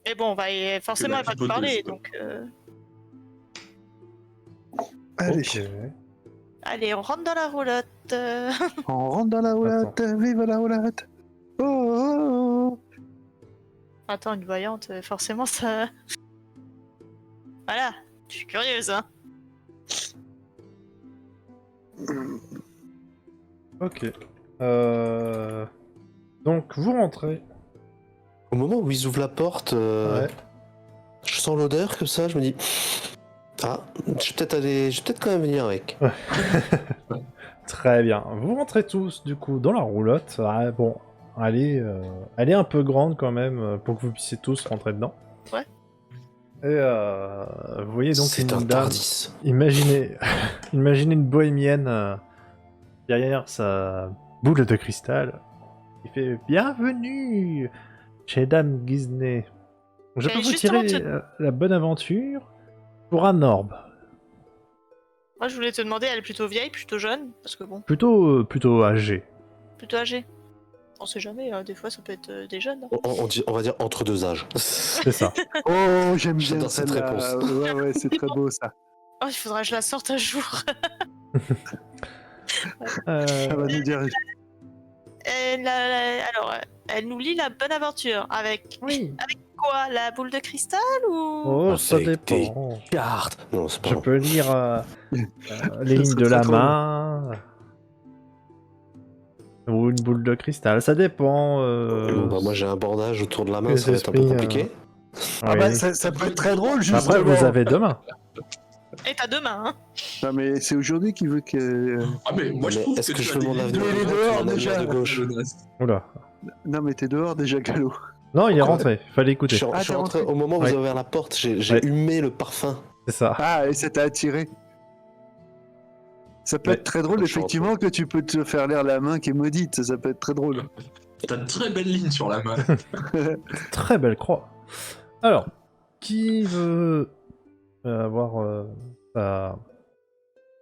Mais bon, forcément, elle va te hypothèse, parler, quoi. donc. Allez, Ok. Allez, on rentre dans la roulotte. on rentre dans la roulotte, vive la roulotte. Oh, oh, oh. Attends, une voyante, forcément, ça. Voilà, je suis curieuse, hein. Ok. Donc vous rentrez. Au moment où ils ouvrent la porte, Ouais. je sens l'odeur comme ça, je me dis ah, je vais peut-être quand même venir avec. Très bien. Vous rentrez tous du coup dans la roulotte. Ah, bon, elle est un peu grande quand même pour que vous puissiez tous rentrer dedans. Ouais. Et vous voyez donc C'est une un dame. Tardis. Imaginez une bohémienne derrière sa boule de cristal. Il fait bienvenue chez Dame Guisney. Je peux J'allais vous justement tirer la bonne aventure pour un orbe. Moi, je voulais te demander, elle est plutôt vieille, plutôt jeune? Parce que bon, Plutôt âgé. plutôt âgée. On sait jamais, des fois, ça peut être des jeunes. hein. On va dire entre deux âges. C'est ça. Oh, j'aime bien J'adore cette celle-là. réponse. Ouais, c'est très beau ça. Oh, il faudra que je la sorte un jour. Ça va nous dire. Alors, elle nous lit la bonne aventure. Avec Oui. quoi? La boule de cristal ou... Oh, ça Avec des dépend. Cartes. Non, c'est pas Je bon. peux lire les lignes serait de la trop drôle. main. Ou une boule de cristal, ça dépend. Bah, moi j'ai un bandage autour de la main, les ça va être un peu esprits, compliqué. Ah oui. bah ça peut être très drôle justement. Après, vous avez 2 mains. Et t'as 2 mains, hein. Non mais c'est aujourd'hui qu'il veut que... Ah, mais moi, je Mais trouve est-ce que tu je as fais des mon lignes avenir de Il est droite, dehors, tu as des déjà. lignes de gauche. Oula. Non mais t'es dehors déjà, Gallo. Non, il est Quoi rentré, fallait écouter. Je suis t'es rentré rentré. au moment où vous Ouais. avez ouvert la porte, j'ai Ouais. humé le parfum. C'est ça. Ah, et ça t'a attiré. Ça peut Ouais. être très drôle, Je suis effectivement, que tu peux te faire l'air la main qui est maudite. Ça peut être très drôle. T'as de très belles lignes sur la main. Très belle croix. Alors, qui veut avoir sa...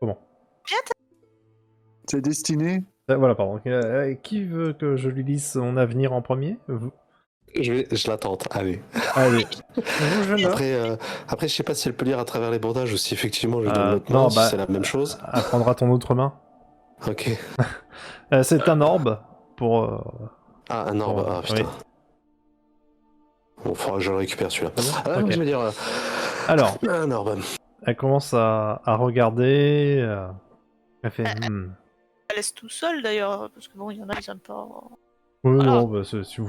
Comment C'est destiné. Voilà, pardon. Qui veut que je lui lise son avenir en premier Vous. Je la tente, allez. Allez. Vous, jeune homme. Après, je sais pas si elle peut lire à travers les bandages ou si effectivement je lui donne l'autre non, main, si bah, c'est la même chose. Elle prendra ton autre main. Ok. C'est un orbe pour... Ah, un orbe, ah putain. oui. Bon, faudra que je le récupère celui-là. Ah bon Ah, Ok. je veux dire, Alors, un orbe. elle commence à regarder. Elle fait... Elle laisse tout seul d'ailleurs, parce que bon, il y en a, ils aiment pas. Oui, Voilà. non, bah, si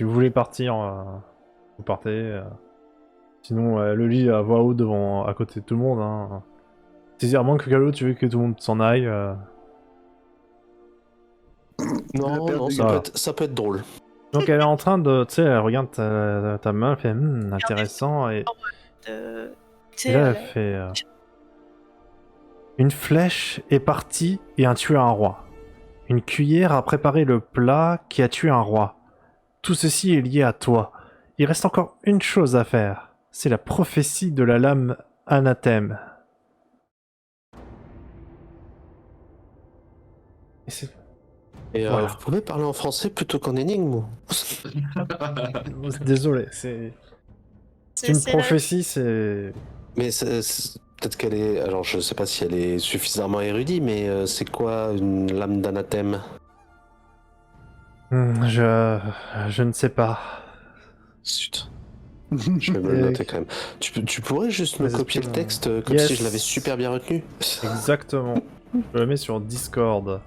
vous voulez partir, vous partez. Sinon, elle le lit à voix haute à côté de tout le monde. Hein. Si à moins que Gallo, tu veux que tout le monde s'en aille. Non, non, Voilà. ça peut être drôle. Donc elle est en train de... Tu sais, elle regarde ta main, elle fait intéressant. Et Tu là, elle fait... Une flèche est partie et a tué un roi. Une cuillère a préparé le plat qui a tué un roi. Tout ceci est lié à toi. Il reste encore une chose à faire. C'est la prophétie de la lame anathème. Et c'est... Et Voilà. vous pouvez parler en français plutôt qu'en énigme ou... Désolé, c'est une prophétie, c'est... Mais peut-être qu'elle est... Alors je sais pas si elle est suffisamment érudite, mais c'est quoi une lame d'anathème? Je ne sais pas. Zut. Je vais me le noter quand même. Tu pourrais juste me Les copier le esprits, texte comme yes. si je l'avais super bien retenu? Exactement. Je le mets sur Discord.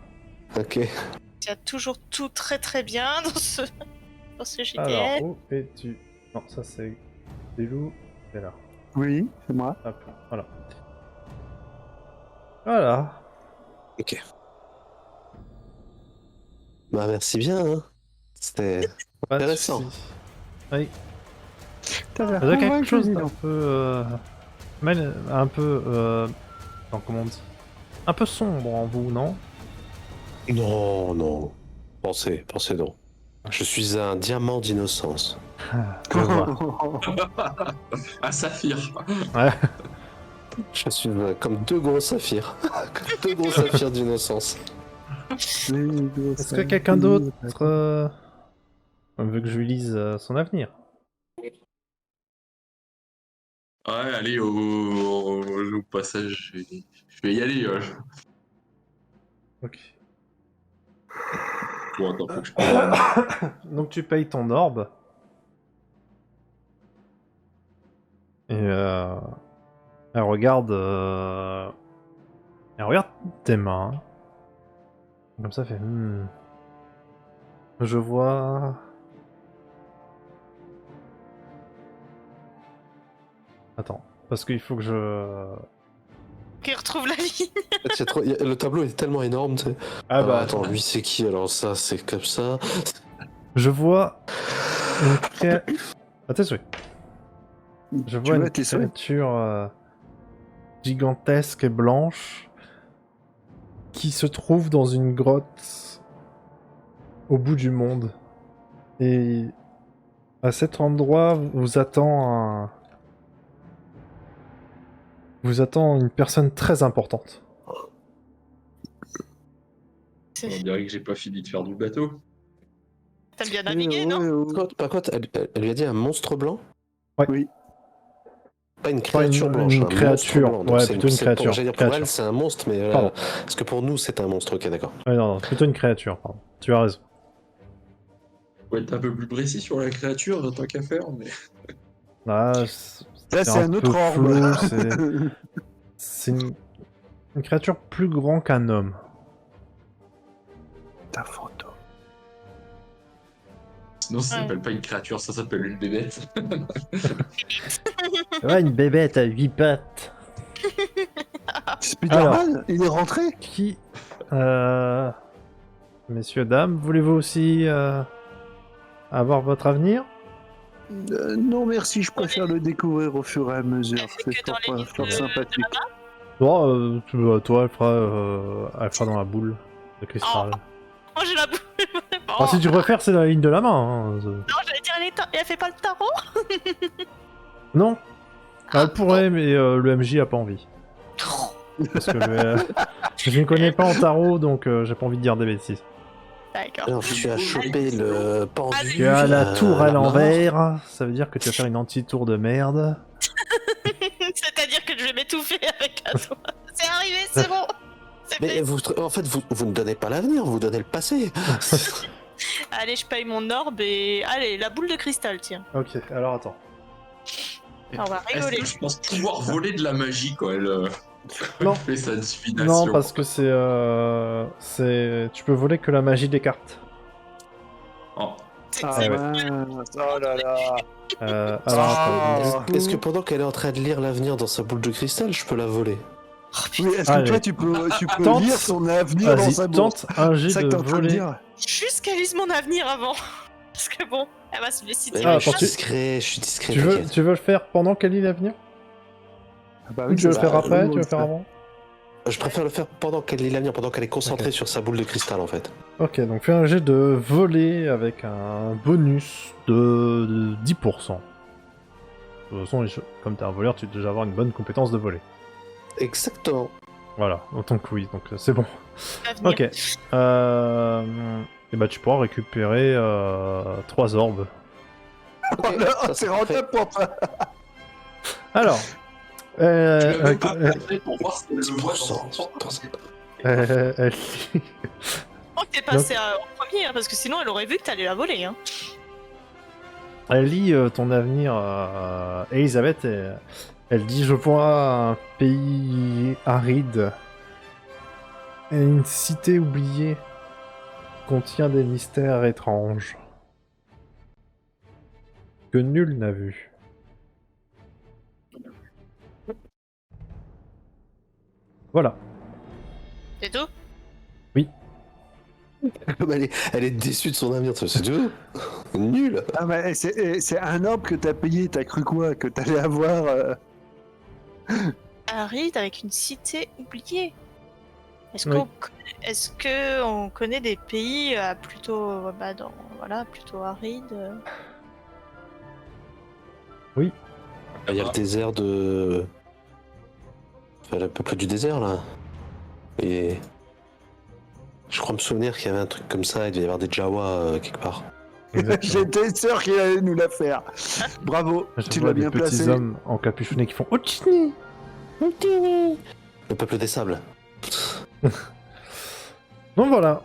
Ok. Il y a toujours tout très très bien dans ce GTL. Alors, où es-tu? Non, ça c'est des loups. C'est là. Oui, c'est moi. Hop, voilà. Voilà. Ok. Bah merci bien, hein. C'était Pas de intéressant. soucis. Oui. T'as Il y a quelque chose dis d'un donc. peu... non, comment on dit? Un peu sombre en vous, non? Non, non. Pensez non. Je suis un diamant d'innocence. Je vois. Un saphir. Ouais. Je suis comme deux gros saphirs. Comme deux gros saphirs d'innocence. Est-ce que quelqu'un d'autre veut que je lui lise son avenir? Ouais, allez, au passage, je vais y aller. Ok. Bon, attends, faut que je prenne. Donc tu payes ton orbe. Et elle regarde tes mains. Comme ça, elle fait Je vois. Attends, parce qu'il faut que je. Qui retrouve la ligne. En fait, le tableau est tellement énorme, tu sais. Ah Alors, bah attends, lui c'est qui? Alors ça, c'est comme ça. Je vois une créature. Attention. Je vois une tes souhaits créature gigantesque et blanche qui se trouve dans une grotte au bout du monde. Et à cet endroit vous attend une personne très importante. On dirait que j'ai pas fini de faire du bateau. T'aimes bien naviguer, non? Par contre, elle lui a dit un monstre blanc? Ouais. Oui. Pas une créature blanche, une un créature. monstre blanc. Donc Ouais, c'est plutôt une créature. J'allais dire pour Créature. elle, c'est un monstre, mais Pardon. parce que pour nous, c'est un monstre. Ok, d'accord. Ouais, non, plutôt une créature, pardon. Tu as raison. Faut être un peu plus précis sur la créature, tant qu'à faire, mais. Là, Là, c'est un peu autre orbe. flou, c'est une créature plus grand qu'un homme. ta photo. Sinon, ça Ouais. s'appelle pas une créature, ça s'appelle une bébête. Ouais, une bébête à 8 pattes. Spider-Man, il est rentré? Qui... Messieurs, dames, voulez-vous aussi avoir votre avenir? Non, merci, je préfère le découvrir au fur et à mesure. Elle fait C'est que dans les livres fort de sympathique. Toi, elle fera dans la boule de cristal. Moi j'ai la boule. Bon. Ah, si tu préfères, c'est la ligne de la main. Hein. Non, j'allais dire, elle fait pas le tarot. Non. Elle pourrait, mais le MJ a pas envie. Parce que je ne connais pas en tarot, donc j'ai pas envie de dire des bêtises. D'accord. Alors, tu as chopé le pendu. Tu as la tour à la mort. l'envers, ça veut dire que tu vas faire une anti-tour de merde. C'est-à-dire que je vais m'étouffer avec un doigt. C'est arrivé, c'est bon. C'est Mais fait. en fait, vous ne donnez pas l'avenir, vous donnez le passé. Allez, je paye mon orbe et. Allez, la boule de cristal, tiens. Ok, alors attends. On va Est-ce rigoler. que je pense pouvoir voler de la magie quand elle, quand Non. elle fait sa divination? Non, parce que c'est... Tu peux voler que la magie des cartes. Oh. C'est- Ah c'est- ouais. mince, oh là là. Alors, Ah. attends, du coup- Est-ce que pendant qu'elle est en train de lire l'avenir dans sa boule de cristal, je peux la voler? Oui, est-ce que Allez. toi, tu peux Tente. lire son avenir dans Vas-y, sa bourse? tente un C'est jet ça que t'es de en train de voler. dire? Juste qu'elle lise mon avenir avant. Parce que bon, elle va se laisser Mais tirer. Ah, je suis attends, tu- discret, je suis discret. Tu veux, t'inquiète. tu veux le faire pendant qu'elle lit l'avenir? Ah bah Ou tu veux le c'est faire ça. après? Tu veux le faire avant? Je préfère le faire pendant qu'elle lit l'avenir, pendant qu'elle est concentrée sur sa boule de cristal en fait. Ok, donc fais un jet de voler avec un bonus de 10%. De toute façon, comme t'es un voleur, tu dois déjà avoir une bonne compétence de voler. Exactement. Voilà, autant que oui, donc c'est bon. Avenir. Ok. Et bah tu pourras récupérer 3 orbes. Oh là, c'est rentable pour toi. Alors, Tu l'as même pas elle fait pour voir si elle le voit dans son 10%. lit- Oh, t'es passé en premier, hein, parce que sinon elle aurait vu que t'allais la voler. Hein. elle lit ton avenir, Elisabeth, et elle dit: je vois un pays aride et une cité oubliée contient des mystères étranges que nul n'a vus. Voilà. C'est tout. Comme elle est déçue de son avenir, c'est tout. Nul. Ah bah, c'est un orbe que t'as payé, t'as cru quoi? Que t'allais avoir Aride avec une cité oubliée. Est-ce Oui. qu'on connaît des pays plutôt plutôt arides Il y a le désert de. Enfin, le peuple du désert là. Et. Je crois me souvenir qu'il y avait un truc comme ça, il devait y avoir des Jawa quelque part. Exactement. J'étais sûr qu'il allait nous la faire. Bravo, Je tu vois l'as des bien petits placé. hommes encapuchonnés qui font Ochini. Le peuple des sables. Donc voilà.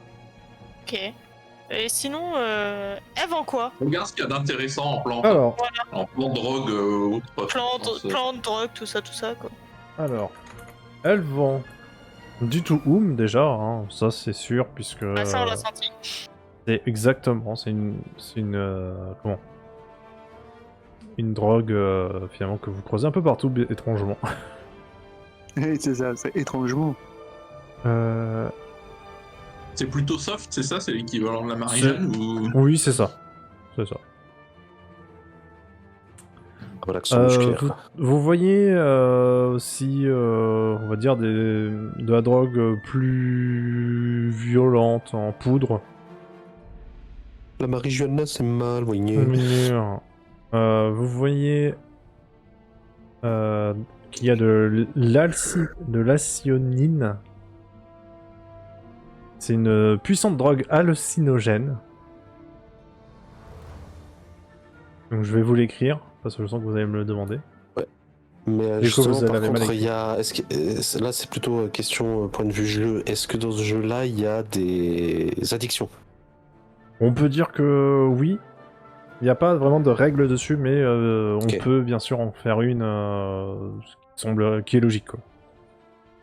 Ok. Et sinon, elle vend quoi? Regarde ce qu'il y a d'intéressant en plan, Alors, drogue autre. Plantes, drogue, tout ça quoi. elle vend du tout déjà, hein, ça c'est sûr, puisque Ah, ça on l'a senti. c'est exactement, c'est une comment? Une drogue finalement que vous croisez un peu partout, étrangement. C'est ça, c'est étrangement. C'est plutôt soft, c'est ça? C'est l'équivalent de la Marie-Jeanne ou... Oui, c'est ça. C'est ça. Relaxant musculaire. Vous voyez aussi, on va dire, de la drogue plus violente en poudre. La marijuana c'est mal, oui. Mur. Vous voyez qu'il y a de l'alcyonine. C'est une puissante drogue hallucinogène. Donc je vais vous l'écrire, parce que je sens que vous allez me le demander. Mais Du coup, justement, vous par l'avez mal contre, écrit. il y a. Là, c'est plutôt question point de vue jeu. Est-ce que dans ce jeu-là, il y a des addictions? On peut dire que oui. Il n'y a pas vraiment de règles dessus, mais Ok. on peut bien sûr en faire une qui est logique, quoi.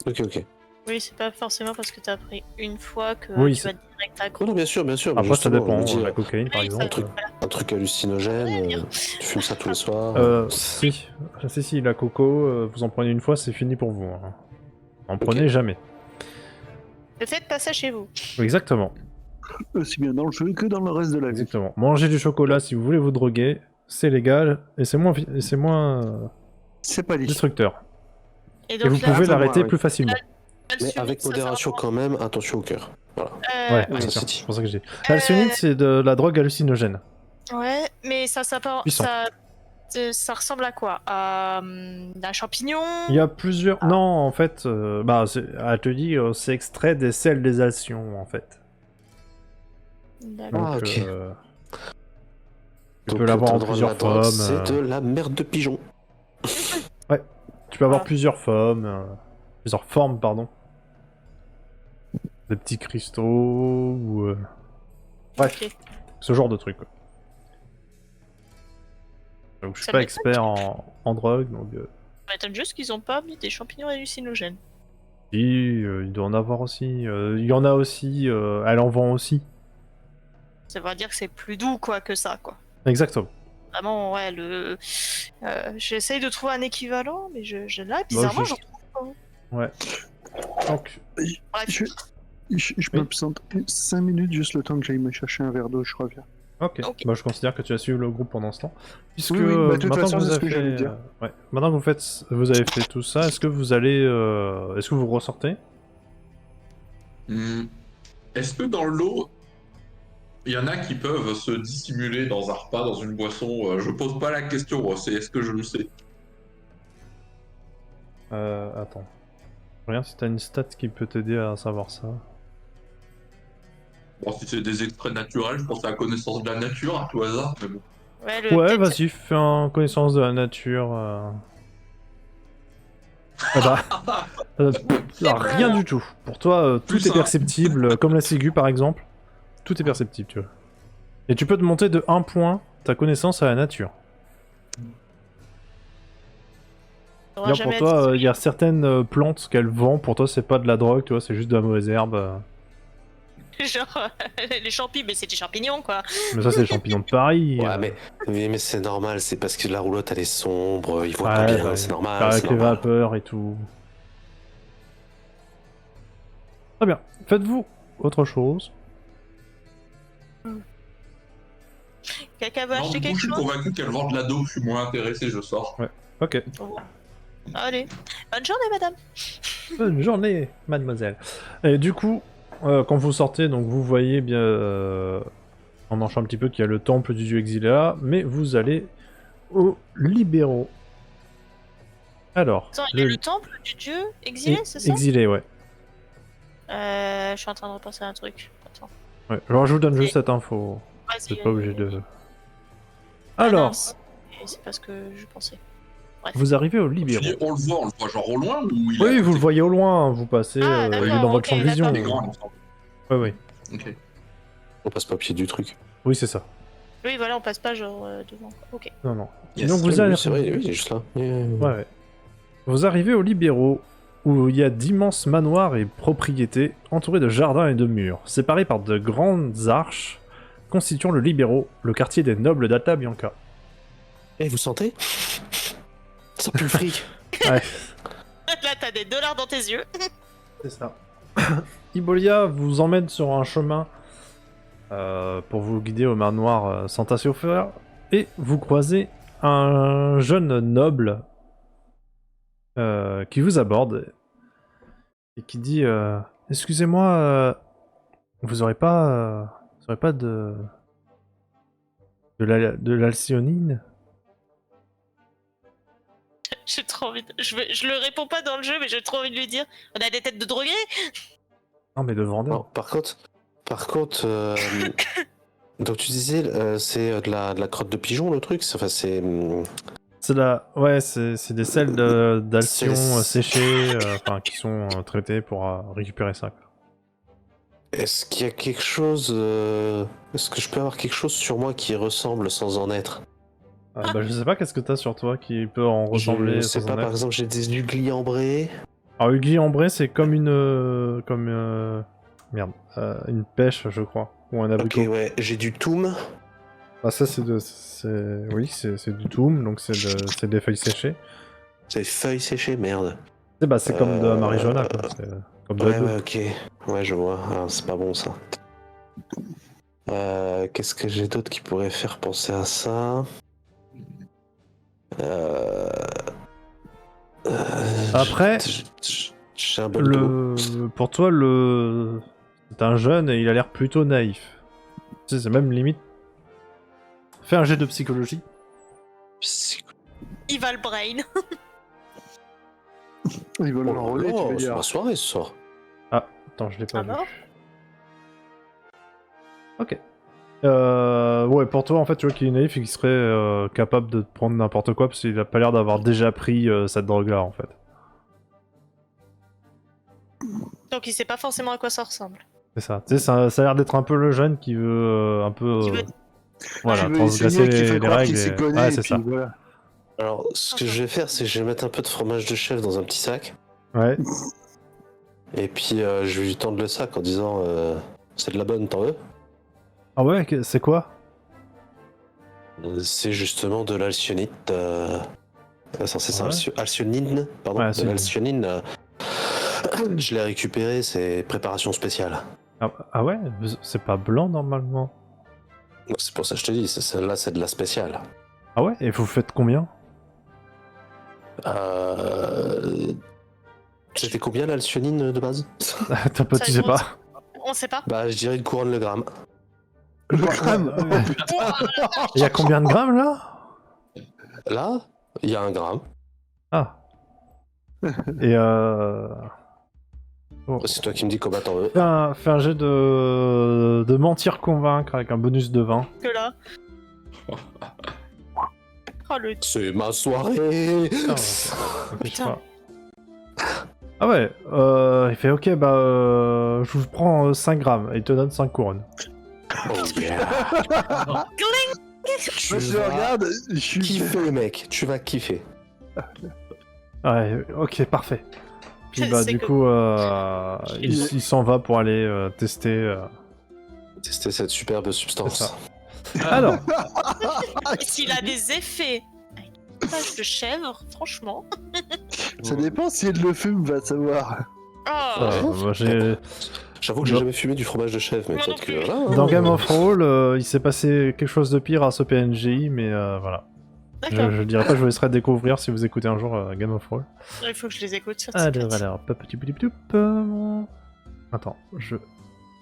Ok. Oui, c'est pas forcément parce que t'as pris une fois que Oui, tu vas direct à Non, non, bien sûr, mais Après, ça justement, dépend. je me dis, La cocaïne, par Oui, ça- exemple. un truc hallucinogène, tu fumes ça tous les soirs. Si, la coco, vous en prenez une fois, c'est fini pour vous. Hein. En prenez jamais. Ne faites pas ça chez vous. Exactement. Aussi bien dans le jeu que dans le reste de la vie. Exactement. Mangez du chocolat si vous voulez vous droguer, c'est légal et c'est moins C'est pas dit. destructeur. Et Et donc vous là, pouvez c'est l'arrêter moi, oui. plus facilement. Mais avec modération quand même, attention au cœur. Voilà. Ouais, ouais, c'est ça, ça, c'est c'est pour ça que j'ai. L'alcyonine, c'est de la drogue hallucinogène. Ouais, mais ça Puissant. ça ressemble à quoi? À un champignon? Il y a plusieurs. Non, en fait, elle te dit, c'est extrait des sels des alcyons, en fait. D'accord. Donc, Ah, ok. tu peux l'avoir en t'as le droit de plusieurs la drogue, formes. C'est de la merde de pigeon. Tu peux avoir Ah. plusieurs formes, pardon. Des petits cristaux ou bref, Ok. ce genre de truc. Quoi. Donc je suis Ça pas m'étonne expert en drogue, donc Ça m'étonne juste qu'ils ont pas mis des champignons hallucinogènes. si, il doit en avoir aussi. Il y en a aussi, elle en vend aussi. Ça veut dire que c'est plus doux quoi que ça quoi. Exactement. Vraiment ouais j'essaye de trouver un équivalent mais je là bizarrement je- j'en trouve pas. Ouais. Donc, Bref. Je Oui. m'absente 5 minutes, juste le temps que j'aille me chercher un verre d'eau, je reviens. ok. Ok. Moi je considère que tu as suivi le groupe pendant ce temps. Puisque Oui, oui, bah, de toute maintenant façon, que vous c'est ce avez que j'allais fait, dire. ouais. Maintenant que vous avez fait tout ça, est-ce que vous allez, est-ce que vous ressortez? Est-ce que dans l'eau, il y en a qui peuvent se dissimuler dans un repas, dans une boisson? Je pose pas la question, c'est est-ce que je le sais? Attends. Regarde si t'as une stat qui peut t'aider à savoir ça. Bon, si c'est des extraits naturels, je pense à la connaissance de la nature, à tout hasard, mais bon. Ouais, Ouais, peut-être- vas-y, fais un connaissance de la nature. Ah bah, rien du tout. Pour toi, tout Plus est un. perceptible, comme la ciguë par exemple. Tout est perceptible, tu vois. Et tu peux te monter de 1 point ta connaissance à la nature. on aura Là, pour jamais toi, il y a certaines plantes qu'elle vend, pour toi, c'est pas de la drogue, tu vois, c'est juste de la mauvaise herbe. genre les champignons mais c'est des champignons quoi. Mais ça, c'est les champignons de Paris. Ouais, mais c'est normal, c'est parce que la roulotte elle est sombre, il voit Ouais, pas bien, bah, c'est normal. avec c'est les normal. vapeurs et tout. Très bien. Faites-vous autre chose? Quelqu'un veut Non, acheter du coup, quelque je suis chose? convaincu qu'elle vend de la dope, je suis moins intéressé, je sors. Ok. Allez. Bonne journée madame. Bonne journée, mademoiselle. Et du coup, quand vous sortez, donc vous voyez bien, en marchant un petit peu, qu'il y a le temple du dieu exilé là, mais vous allez aux libéraux. Alors, Attends, il y a le temple du dieu exilé, c'est ça? exilé, ouais. Je suis en train de repenser à un truc. Attends. Ouais. Alors, je vous donne juste cette info. Vas-y. Vous n'êtes pas obligé de... Ah non, Alors, c'est pas ce que je pensais. vous arrivez aux Tu libéraux. dis, on le voit genre au loin ou il est Oui, à vous le côté? voyez au loin, vous passez, Ah, il est d'accord, dans votre ok, champ de vision. Il est grand, il me semble. Ouais, ouais. Ok. On passe pas au pied du truc. Oui, c'est ça. Oui, voilà, on passe pas genre devant. Ok. Non, non. Yes. Donc vous Oui, allez... c'est vrai, oui, il est juste là. Ouais, ouais. Vous arrivez aux libéraux, où il y a d'immenses manoirs et propriétés, entourés de jardins et de murs, séparés par de grandes arches, constituant le libéraux, le quartier des nobles d'Alta Bianca. Eh, vous sentez? Ça pue le fric. Ouais, Là, t'as des dollars dans tes yeux. c'est ça. Ibolia vous emmène sur un chemin pour vous guider au manoir Santa Sofia, et vous croisez un jeune noble qui vous aborde et qui dit excusez-moi, vous aurez pas de l'alcyonine? J'ai trop envie de... je le réponds pas dans le jeu, mais j'ai trop envie de lui dire on a des têtes de drogués. Non, mais de vendeur. Non, par contre, donc tu disais, c'est de la crotte de pigeon le truc, enfin c'est. Ouais, c'est des sels d'alcyons séchés, enfin qui sont traités pour récupérer ça. Quoi. Est-ce qu'il y a quelque chose, est-ce que je peux avoir quelque chose sur moi qui ressemble sans en être? Bah, je sais pas, qu'est-ce que t'as sur toi qui peut en ressembler Je sais sans pas, en par être. exemple, j'ai des uglis ambrés. Alors, Huggy Ambré, c'est comme une. Merde. Une pêche, je crois. Ou un Ok, abricot. ouais, j'ai du toum. Ah, ça, oui, c'est du toum, donc c'est des feuilles séchées. C'est feuilles séchées, merde. C'est comme de la marijuana, quoi. C'est comme de la Ouais, dope. ouais, ok. Ouais, je vois. Ah, c'est pas bon ça. Qu'est-ce que j'ai d'autre qui pourrait faire penser à ça Après, j'ai un bol d'eau. pour toi, c'est un jeune et il a l'air plutôt naïf. Tu sais, c'est même limite. Fais un jet de psychologie. Il va le brain. Ils veulent Oh l'enrôler, là tu là, veux c'est dire. ma soirée ce soir. Attends, je l'ai pas Ah vu. non. Ok. Ouais, pour toi, en fait, tu vois qu'il est naïf et qu'il serait capable de prendre n'importe quoi parce qu'il a pas l'air d'avoir déjà pris cette drogue-là, en fait. Donc il sait pas forcément à quoi ça ressemble. C'est ça. Tu sais, ça a l'air d'être un peu le jeune qui veut un peu. Qui veut- Voilà, Tu veux transgresser essayer qu'il fait les croire règles. qu'il s'y et- connaît, Ouais, et c'est puis ça. voilà. Alors, ce que je vais faire, c'est que je vais mettre un peu de fromage de chèvre dans un petit sac. Ouais. Et puis, je vais lui tendre le sac en disant c'est de la bonne, t'en veux? Ah ouais, c'est quoi? C'est justement de l'alcyonite. C'est ça, Ouais. alcyonine, pardon. Ouais, de alcyonine. l'alcyonine. Je l'ai récupéré, c'est préparation spéciale. Ah ouais? C'est pas blanc normalement. Donc, c'est pour ça que je te dis, celle-là, c'est de la spéciale. Ah ouais? Et vous faites combien? C'était combien l'alcyonine de base? T'as pas, tu sais compte. pas. On sait pas. Bah, je dirais une couronne le gramme. Le crâne. Il y a combien de grammes là? Là, il y a un gramme. Ah. Et bon. C'est toi qui me dis combien t'en veux. Fais un jet de mentir convaincre avec un bonus de 20. Que là. Oh le. C'est ma soirée. Putain. Ah ouais, il fait ok, je vous prends 5 grammes et il te donne 5 couronnes. Oh yeah. Tu Moi, je le vas regarde, je suis kiffer, mec. Tu vas kiffer. Ouais, ok, parfait. Puis C'est du que- coup, il s'en va pour aller tester. Tester cette superbe substance. C'est ça. Alors, Et s'il a des effets avec une page de chèvre, franchement. Ça dépend si elle le fume, va savoir. Oh. moi, J'avoue que j'ai jamais fumé du fromage de chèvre, mais Moi peut-être non que plus. voilà. dans Game of Roll, il s'est passé quelque chose de pire à ce PNJ, mais voilà. D'accord. Je dirais pas, je vous laisserai découvrir si vous écoutez un jour Game of Roll. Il faut que je les écoute. Ça, Alors, attends,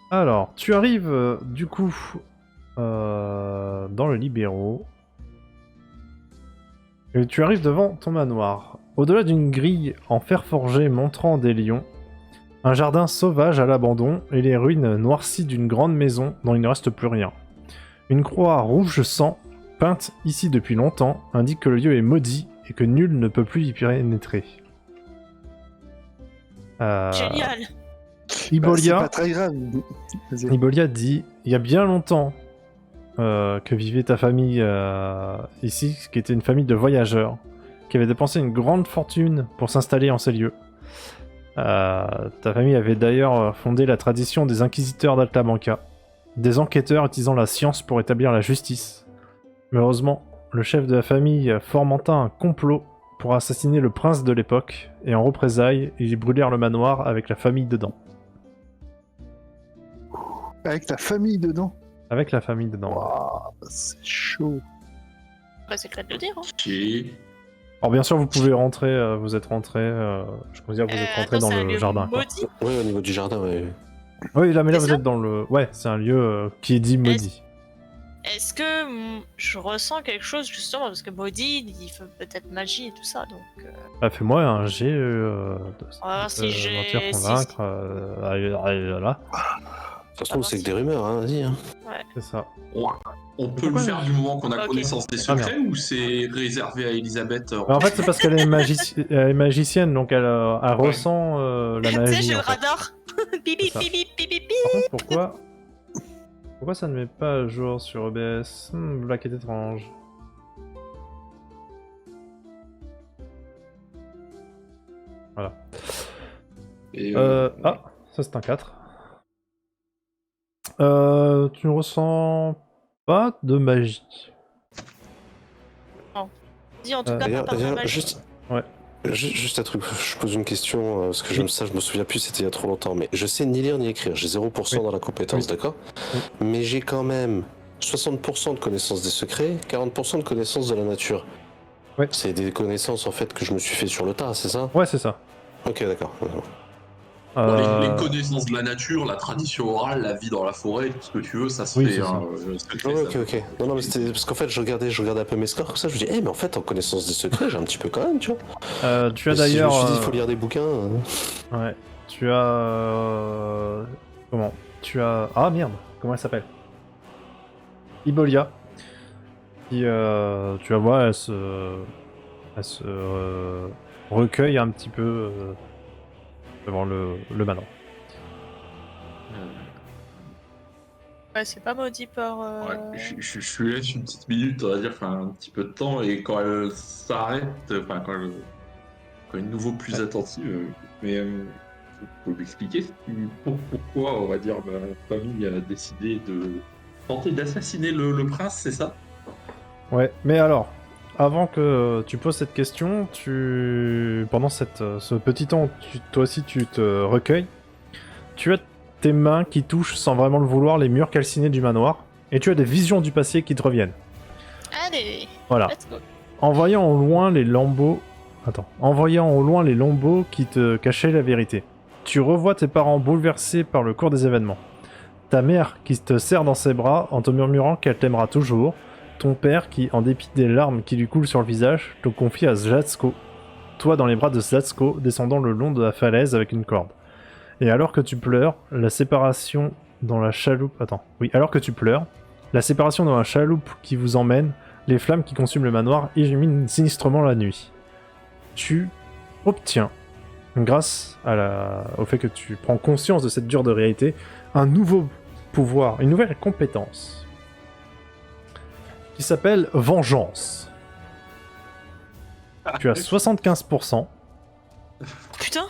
Alors, tu arrives du coup dans le libéraux. Et tu arrives devant ton manoir. Au-delà d'une grille en fer forgé montrant des lions, un jardin sauvage à l'abandon et les ruines noircies d'une grande maison dont il ne reste plus rien. Une croix rouge sang, peinte ici depuis longtemps, indique que le lieu est maudit et que nul ne peut plus y pénétrer. Génial. C'est Ibolia, pas très grave. Vas-y. Ibolia dit il y a bien longtemps que vivait ta famille ici, qui était une famille de voyageurs, qui avait dépensé une grande fortune pour s'installer en ces lieux. Ta famille avait d'ailleurs fondé la tradition des inquisiteurs d'Altabanca, des enquêteurs utilisant la science pour établir la justice. Malheureusement, le chef de la famille formenta un complot pour assassiner le prince de l'époque, et en représailles, ils brûlèrent le manoir avec la famille dedans. Avec ta famille dedans. Avec la famille dedans. Waouh, c'est chaud. Bah, c'est le cas de le dire. Hein. Ok. Alors bien sûr, vous pouvez rentrer, vous êtes rentré, je peux dire, vous êtes rentré Attends, dans c'est un le lieu jardin. Quoi. maudit. Oui, au niveau du jardin, oui. Oui, là, mais là, C'est vous ça êtes dans le... Ouais, c'est un lieu qui est dit maudit. Est-ce que je ressens quelque chose justement parce que maudit, il fait peut-être magie et tout ça, donc. Bah, fais-moi un jet On va voir si j'ai. mentir, si- convaincre, là, Ça se trouve, c'est que des rumeurs, hein, vas-y. Hein. c'est ça. On peut le faire du moment qu'on a Ok. connaissance des Ah, secrets ou c'est réservé à Elisabeth Mais en fait, c'est parce qu'elle est, elle est magicienne, donc elle ressent la Tu sais, magie. j'ai en le fait. radar. Bibi, C'est ça. bibi, bibi, bibi. Par contre, pourquoi ça ne met pas à jour sur EBS Black est étrange. Voilà. Et, Ah, ça c'est un 4. Tu ne ressens pas de magie. Dis en tout cas, D'ailleurs, pas de magie. juste... Ouais. Juste un truc, je pose une question, parce que je me souviens plus, c'était il y a trop longtemps, mais je sais ni lire ni écrire, j'ai 0% dans la compétence, d'accord? Mais j'ai quand même 60% de connaissances des secrets, 40% de connaissances de la nature. Ouais. C'est des connaissances en fait que je me suis fait sur le tas, c'est ça? Ouais, c'est ça. Ok, d'accord. bon, les connaissances de la nature, la tradition orale, la vie dans la forêt, tout ce que tu veux, ça se Oui, fait. c'est Hein, Ok. Non, mais c'était parce qu'en fait, je regardais un peu mes scores comme ça, je me dis, mais en fait, en connaissance des secrets, j'ai un petit peu quand même, tu vois. Tu as Et si d'ailleurs. je me suis dit, il faut lire des bouquins. Ouais. Tu as. Comment? Tu as. Ah merde, comment elle s'appelle? Ibolia. Qui, tu vas voir, elle se recueille un petit peu devant le manoir. Ouais, c'est pas maudit par. Ouais, je lui laisse une petite minute, on va dire, enfin un petit peu de temps, et quand elle s'arrête, enfin quand elle est de nouveau plus attentive, mais faut m'expliquer pourquoi, on va dire, ma famille a décidé de tenter d'assassiner le prince, c'est ça? Ouais, mais alors, avant que tu poses cette question, pendant ce petit temps, toi aussi tu te recueilles, tu as tes mains qui touchent sans vraiment le vouloir les murs calcinés du manoir, et tu as des visions du passé qui te reviennent. Allez, Voilà. let's go. En voyant au loin les lambeaux qui te cachaient la vérité, tu revois tes parents bouleversés par le cours des événements. Ta mère qui te serre dans ses bras en te murmurant qu'elle t'aimera toujours. Ton père qui, en dépit des larmes qui lui coulent sur le visage, te confie à Zlatsko. Toi dans les bras de Zlatsko, descendant le long de la falaise avec une corde. Et alors que tu pleures, la séparation dans la chaloupe... Alors que tu pleures, la séparation dans la chaloupe qui vous emmène, les flammes qui consument le manoir illuminent sinistrement la nuit. Tu obtiens, grâce au fait que tu prends conscience de cette dure de réalité, un nouveau pouvoir, une nouvelle compétence qui s'appelle Vengeance. Tu as 75%. Putain.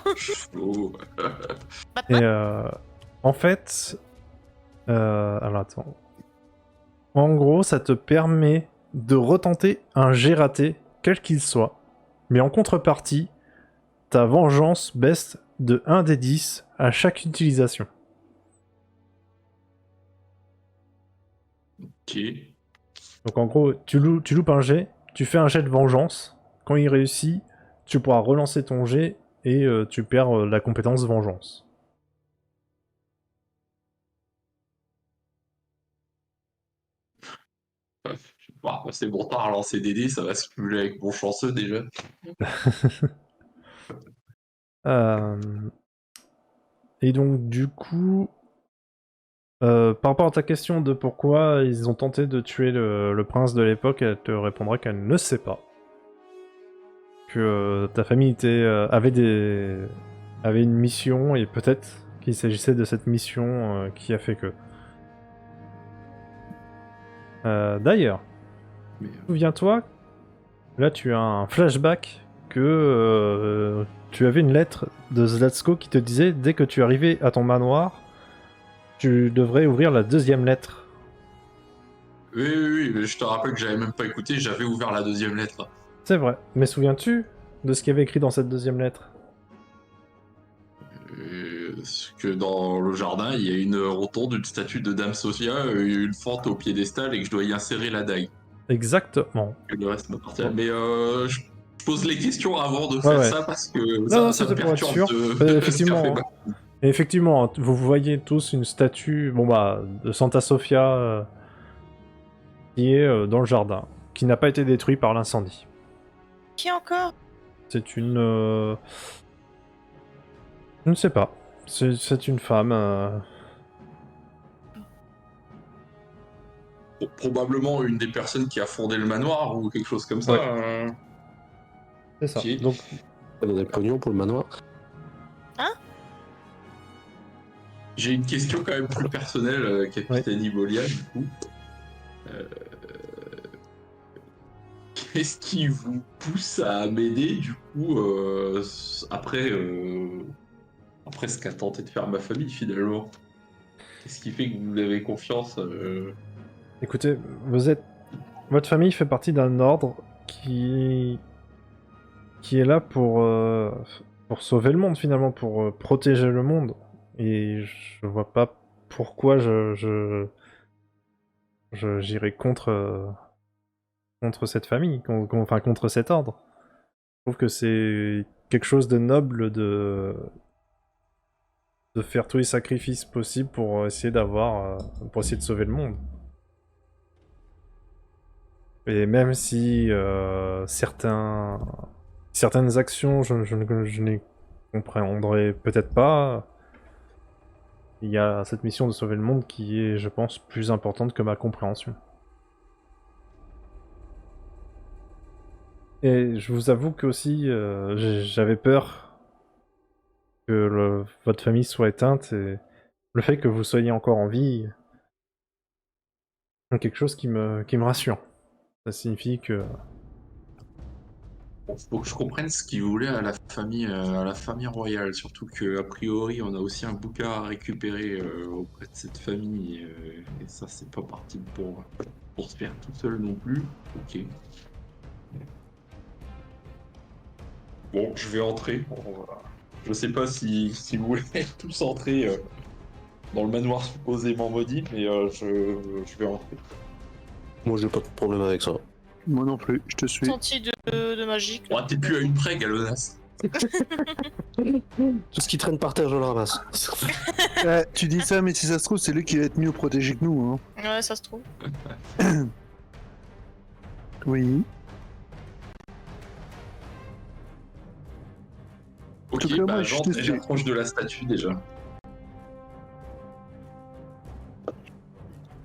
Oh. Et en fait, alors attends. En gros, ça te permet de retenter un jet raté, quel qu'il soit, mais en contrepartie, ta vengeance baisse de 1 des 10 à chaque utilisation. Ok. Donc en gros, tu loupes un jet, tu fais un jet de vengeance. Quand il réussit, tu pourras relancer ton jet et tu perds la compétence vengeance. Bah, c'est bon, t'as relancé des dés, ça va se cumuler avec mon chanceux déjà. Et donc du coup, par rapport à ta question de pourquoi ils ont tenté de tuer le prince de l'époque, elle te répondra qu'elle ne sait pas. Que ta famille avait une mission et peut-être qu'il s'agissait de cette mission qui a fait que. D'ailleurs, souviens-toi, là tu as un flashback que tu avais une lettre de Zlatsko qui te disait dès que tu arrivais à ton manoir, tu devrais ouvrir la deuxième lettre. Oui, mais je te rappelle que j'avais même pas écouté, j'avais ouvert la deuxième lettre. C'est vrai, mais souviens-tu de ce qu'il y avait écrit dans cette deuxième lettre? Que dans le jardin, il y a une rotonde, une statue de Dame Sophia, une fente au piédestal et que je dois y insérer la dague. Exactement. Que le reste m'appartient. Mais je pose les questions avant de Ouais, faire ouais. ça parce que Non, ça me c'était pour être perturbe sûr. de Effectivement, ce qu'a fait et effectivement, vous voyez tous une statue, de Santa Sofia qui est dans le jardin, qui n'a pas été détruite par l'incendie. Qui encore? C'est une, je ne sais pas. C'est une femme. Probablement une des personnes qui a fondé le manoir ou quelque chose comme ça. Ouais. C'est ça. Ok. Donc, On a des pognons pour le manoir. J'ai une question quand même plus personnelle, Capitaine Ibolia, du coup. Qu'est-ce qui vous pousse à m'aider, du coup, après Après, ce qu'a tenté de faire ma famille, finalement. Qu'est-ce qui fait que vous avez confiance Écoutez, votre famille fait partie d'un ordre qui est là pour sauver le monde finalement, pour protéger le monde. Et je vois pas pourquoi j'irais contre cette famille, enfin contre cet ordre. Je trouve que c'est quelque chose de noble de faire tous les sacrifices possibles pour essayer pour essayer de sauver le monde. Et même si certaines actions, je ne les comprendrai peut-être pas, il y a cette mission de sauver le monde qui est, je pense, plus importante que ma compréhension. Et je vous avoue que aussi, j'avais peur que votre famille soit éteinte, et le fait que vous soyez encore en vie est quelque chose qui me rassure. Ça signifie que... Faut que je comprenne ce qu'il voulait à la famille royale, surtout que a priori on a aussi un bouquin à récupérer auprès de cette famille, et ça c'est pas parti pour se faire tout seul non plus. Ok. Bon, je vais entrer. Je sais pas si vous voulez tous entrer dans le manoir supposément maudit, mais je vais entrer. Moi, j'ai pas de problème avec ça. Moi non plus, je te suis. Senti de magique. Oh, t'es plus à une près, Galonas. Tout ce qui traîne par terre, je le ramasse. Tu dis ça, mais si ça se trouve, c'est lui qui va être mieux protégé que nous. Hein. Ouais, ça se trouve. Oui. Ok, tout cas, moi, bah je j'entre te et suis. j'approche de la statue déjà.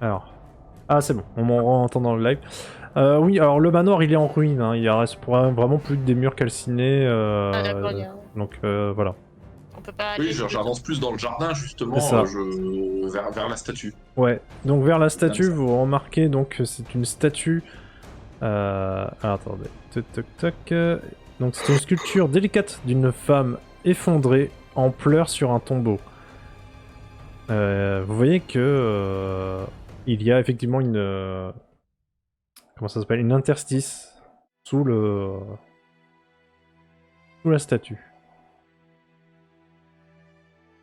Alors... Ah, c'est bon, on m'en entend dans le live. Oui, alors le manoir il est en ruine, hein. Il reste vraiment plus que des murs calcinés. Ah, d'accord, bien. Donc voilà. On peut pas aller. Oui, j'avance plus dans le jardin justement, C'est ça. vers la statue. Ouais, donc vers la statue, Comme ça. vous remarquez donc que c'est une statue. Attendez. Toc toc toc. Donc c'est une sculpture délicate d'une femme effondrée en pleurs sur un tombeau. Vous voyez que il y a effectivement une comment ça s'appelle, une interstice sous la statue.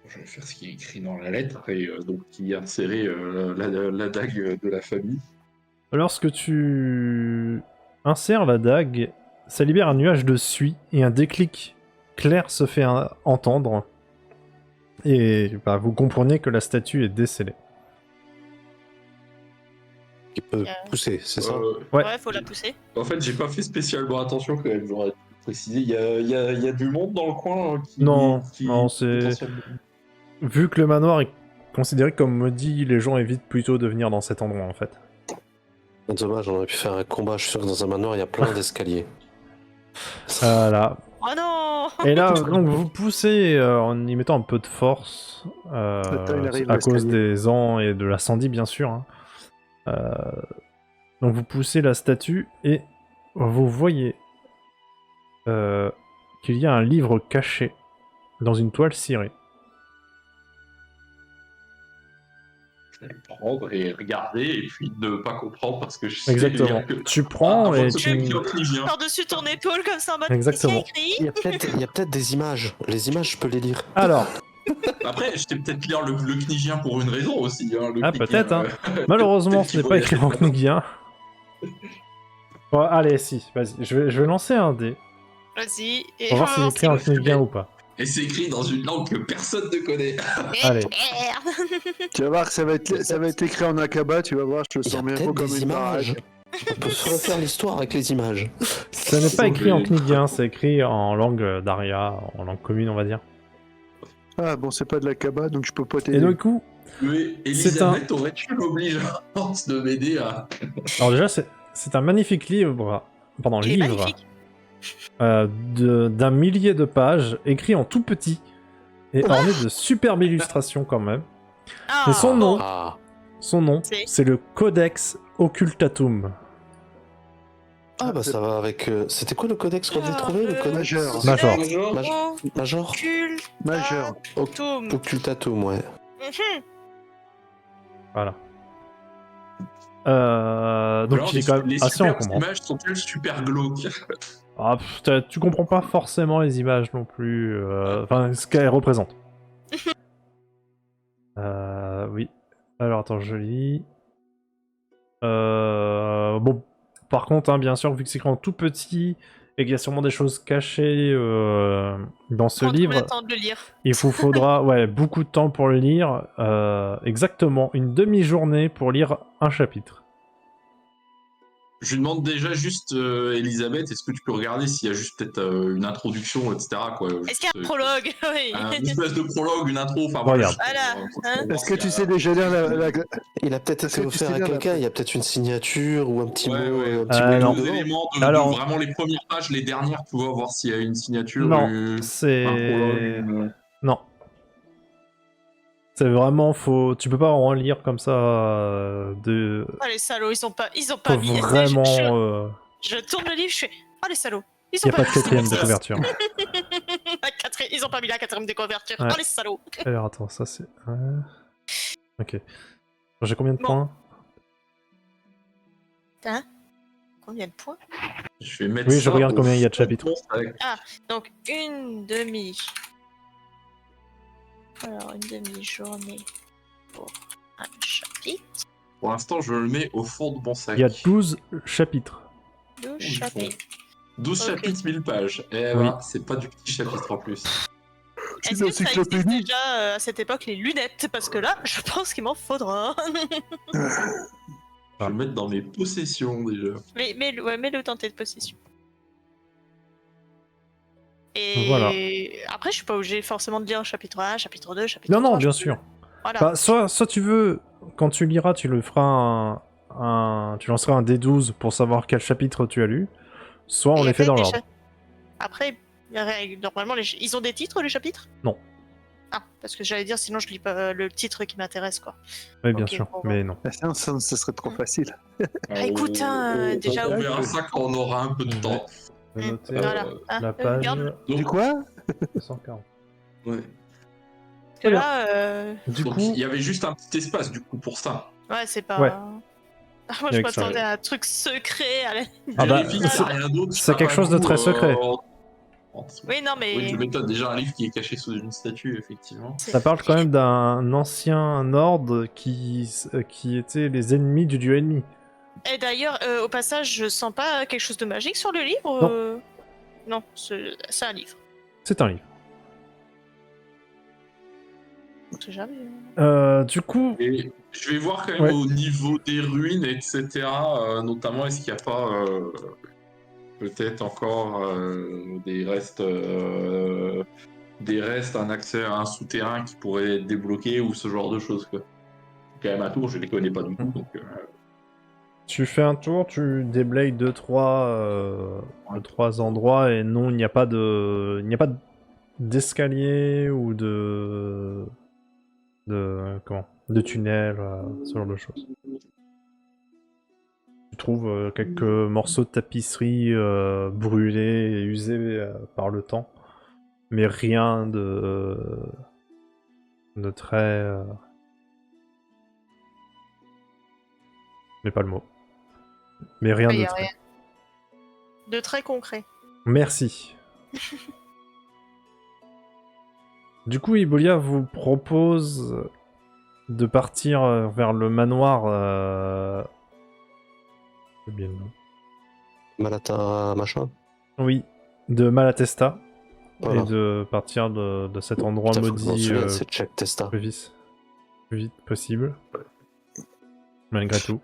Je vais faire ce qui est écrit dans la lettre et donc qui a inséré la dague de la famille. Lorsque tu insères la dague, ça libère un nuage de suie et un déclic clair se fait entendre. Et bah, vous comprenez que la statue est décellée. Qui peut pousser, c'est ça? Ouais. Ouais, faut la pousser. En fait, j'ai pas fait spécialement attention quand même, j'aurais dû préciser. Il y a du monde dans le coin qui... Non, qui non, c'est... potentiellement- Vu que le manoir est considéré comme maudit, les gens évitent plutôt de venir dans cet endroit en fait. Dommage, on aurait pu faire un combat. Je suis sûr que dans un manoir, il y a plein d'escaliers. Voilà. Oh non. Et là, donc vous poussez en y mettant un peu de force, Attends, il arrive, à cause l'escalier. des ans et de l'incendie bien sûr. Hein. Donc vous poussez la statue et vous voyez qu'il y a un livre caché dans une toile cirée. Je vais le prendre et regarder et puis ne pas comprendre parce que je sais Exactement. lire que... Tu prends et tu... Par-dessus ton épaule comme ça en mode. Exactement. Qu'est-ce qu'il y a écrit Il y a peut-être des images. Les images, je peux les lire. Alors, Après, je t'ai peut-être lire le knigien pour une raison aussi. Hein, le ah knigien, peut-être, hein. Malheureusement peut-être ce n'est qu'il pas faut y écrit en aller. knigien. Bon, allez, si, vas-y, je vais lancer un dé. Vas-y. Et On va voir s'il est écrit en knigien ou pas. Et c'est écrit dans une langue que personne ne connaît. Allez. Tu vas voir que ça va être écrit en akaba, tu vas voir, je te Il y a sens bien peut-être comme des une images. baraque. On peut se refaire l'histoire avec les images. Ce n'est pas écrit en knigien, c'est écrit en langue d'Aria, en langue commune on va dire. Ah bon, c'est pas de l'akaba, donc je peux pas Et t'aider. du coup, Oui, Elisabeth, aurais-tu l'obligeance de m'aider à... alors déjà c'est un magnifique livre, pardon, Il est livre magnifique. d'un millier de pages, écrit en tout petit et orné de superbes illustrations quand même. Ah, Et son nom, Ah, c'est le Codex Occultatum. Ah bah ça va avec... C'était quoi le codex qu'on devait trouver, le codex Majeur. Major. Major Majeur. Occultatum. Occultatum, ouais. Mhm. Voilà. Donc Alors, il est quand même les assez superbes encombrant. images sont-elles super glauques? Ah, tu comprends pas forcément les images non plus. Enfin, ce qu'elles représentent. Oui. Alors attends, je lis. Bon, par contre, hein, bien sûr, vu que c'est écrit tout petit et qu'il y a sûrement des choses cachées dans ce Prends combien livre, de temps de le lire? il vous faudra beaucoup de temps pour le lire. Exactement, une demi-journée pour lire un chapitre. Je lui demande déjà juste, Elisabeth, est-ce que tu peux regarder s'il y a juste peut-être une introduction, etc. Quoi, Est-ce qu'il y a un prologue? Oui. une espèce de prologue, une intro, enfin Regarde. Voilà, hein. Est-ce que tu sais déjà lire la... Il a peut-être Est-ce été que tu offert sais à lire la- quelqu'un, il y a peut-être une signature ou un petit Ouais, mot. ouais. Un petit non. mot Les devant. éléments Alors- de vraiment les premières pages, les dernières, tu vois, voir s'il y a une signature, Non, un c'est... prologue. Non. C'est vraiment faux. Tu peux pas en lire comme ça de... Oh les salauds, ils ont pas Faut mis. vraiment... Je tourne le livre, je fais oh les salauds, ils Il ont n'y a pas de mis quatrième ça. de couverture. Ils ont pas mis la quatrième de couverture. Ouais. Oh les salauds. Alors attends, ça c'est... Ok. J'ai combien de Bon. points? Hein? Combien de points? Je vais mettre Oui, je ça regarde au combien il y a de fond chapitres. avec- Donc une demi. Alors une demi-journée pour un chapitre. Pour l'instant, je le mets au fond de mon sac. Il y a 12 chapitres. 12 Au fond. chapitres. 12 Ok. chapitres, 1000 pages. Eh Oui. ben, c'est pas du petit chapitre en plus. C'est Est-ce que ça existe l'encyclopédie. déjà à cette époque les lunettes? Parce que là, je pense qu'il m'en faudra. Je vais le mettre dans mes possessions déjà. Mets-le dans tes possessions. Et Voilà. après, je suis pas obligé forcément de lire chapitre 1, chapitre 2, chapitre 3. Non, bien sûr. Voilà. Bah, soit tu veux, quand tu liras, tu le feras tu lanceras un D12 pour savoir quel chapitre tu as lu. Soit on Et les fait après, dans les l'ordre. Après, normalement, ils ont des titres, les chapitres? Non. Ah, parce que j'allais dire, sinon je lis pas le titre qui m'intéresse, quoi. Oui, bien Ok, sûr, bon, mais non. Ça serait trop facile. Ah, écoute, hein, déjà, on oui. verra ça quand on aura un peu de temps. Je vais noter Voilà. Hein, la page regarde. Du Donc, quoi 240. ouais. Parce que là, Du Donc, coup, il y avait juste un petit espace du coup pour ça. ouais, c'est pas. Ouais. Ah, moi, je Avec ça, m'attendais à un truc secret. Ah bah, Vérifie qu'il y a c'est- rien d'autre. c'est quelque chose de très secret. Oui, non, mais. Oui, tu m'étonnes, déjà un livre qui est caché sous une statue, effectivement. ça parle quand même d'un ancien ordre qui était les ennemis du dieu ennemi. Et d'ailleurs, au passage, je sens pas quelque chose de magique sur le livre? Non. Non, c'est un livre. C'est un livre. On sait jamais. Du coup, Et je vais voir quand même Ouais. au niveau des ruines, etc. Notamment, est-ce qu'il n'y a pas peut-être encore des restes, un accès à un souterrain qui pourrait être débloqué ou ce genre de choses, quoi. Quand même un tour, je les connais pas du tout, donc tu fais un tour, tu déblayes 2-3 endroits et non, il n'y a pas d'escalier ou de tunnel, ce genre de choses. Tu trouves quelques morceaux de tapisserie brûlés et usés par le temps, mais rien de très... Mais pas le mot. Mais rien Il y de a très... rien. De très concret. Merci. Du coup, Ibolia vous propose de partir vers le manoir. J'ai oublié le nom. Malata machin. Oui, de Malatesta. Voilà. Et de partir de cet endroit Putain, faut que je m'en maudit souvienne, c'est Jack Testa. plus vite possible. Malgré tout.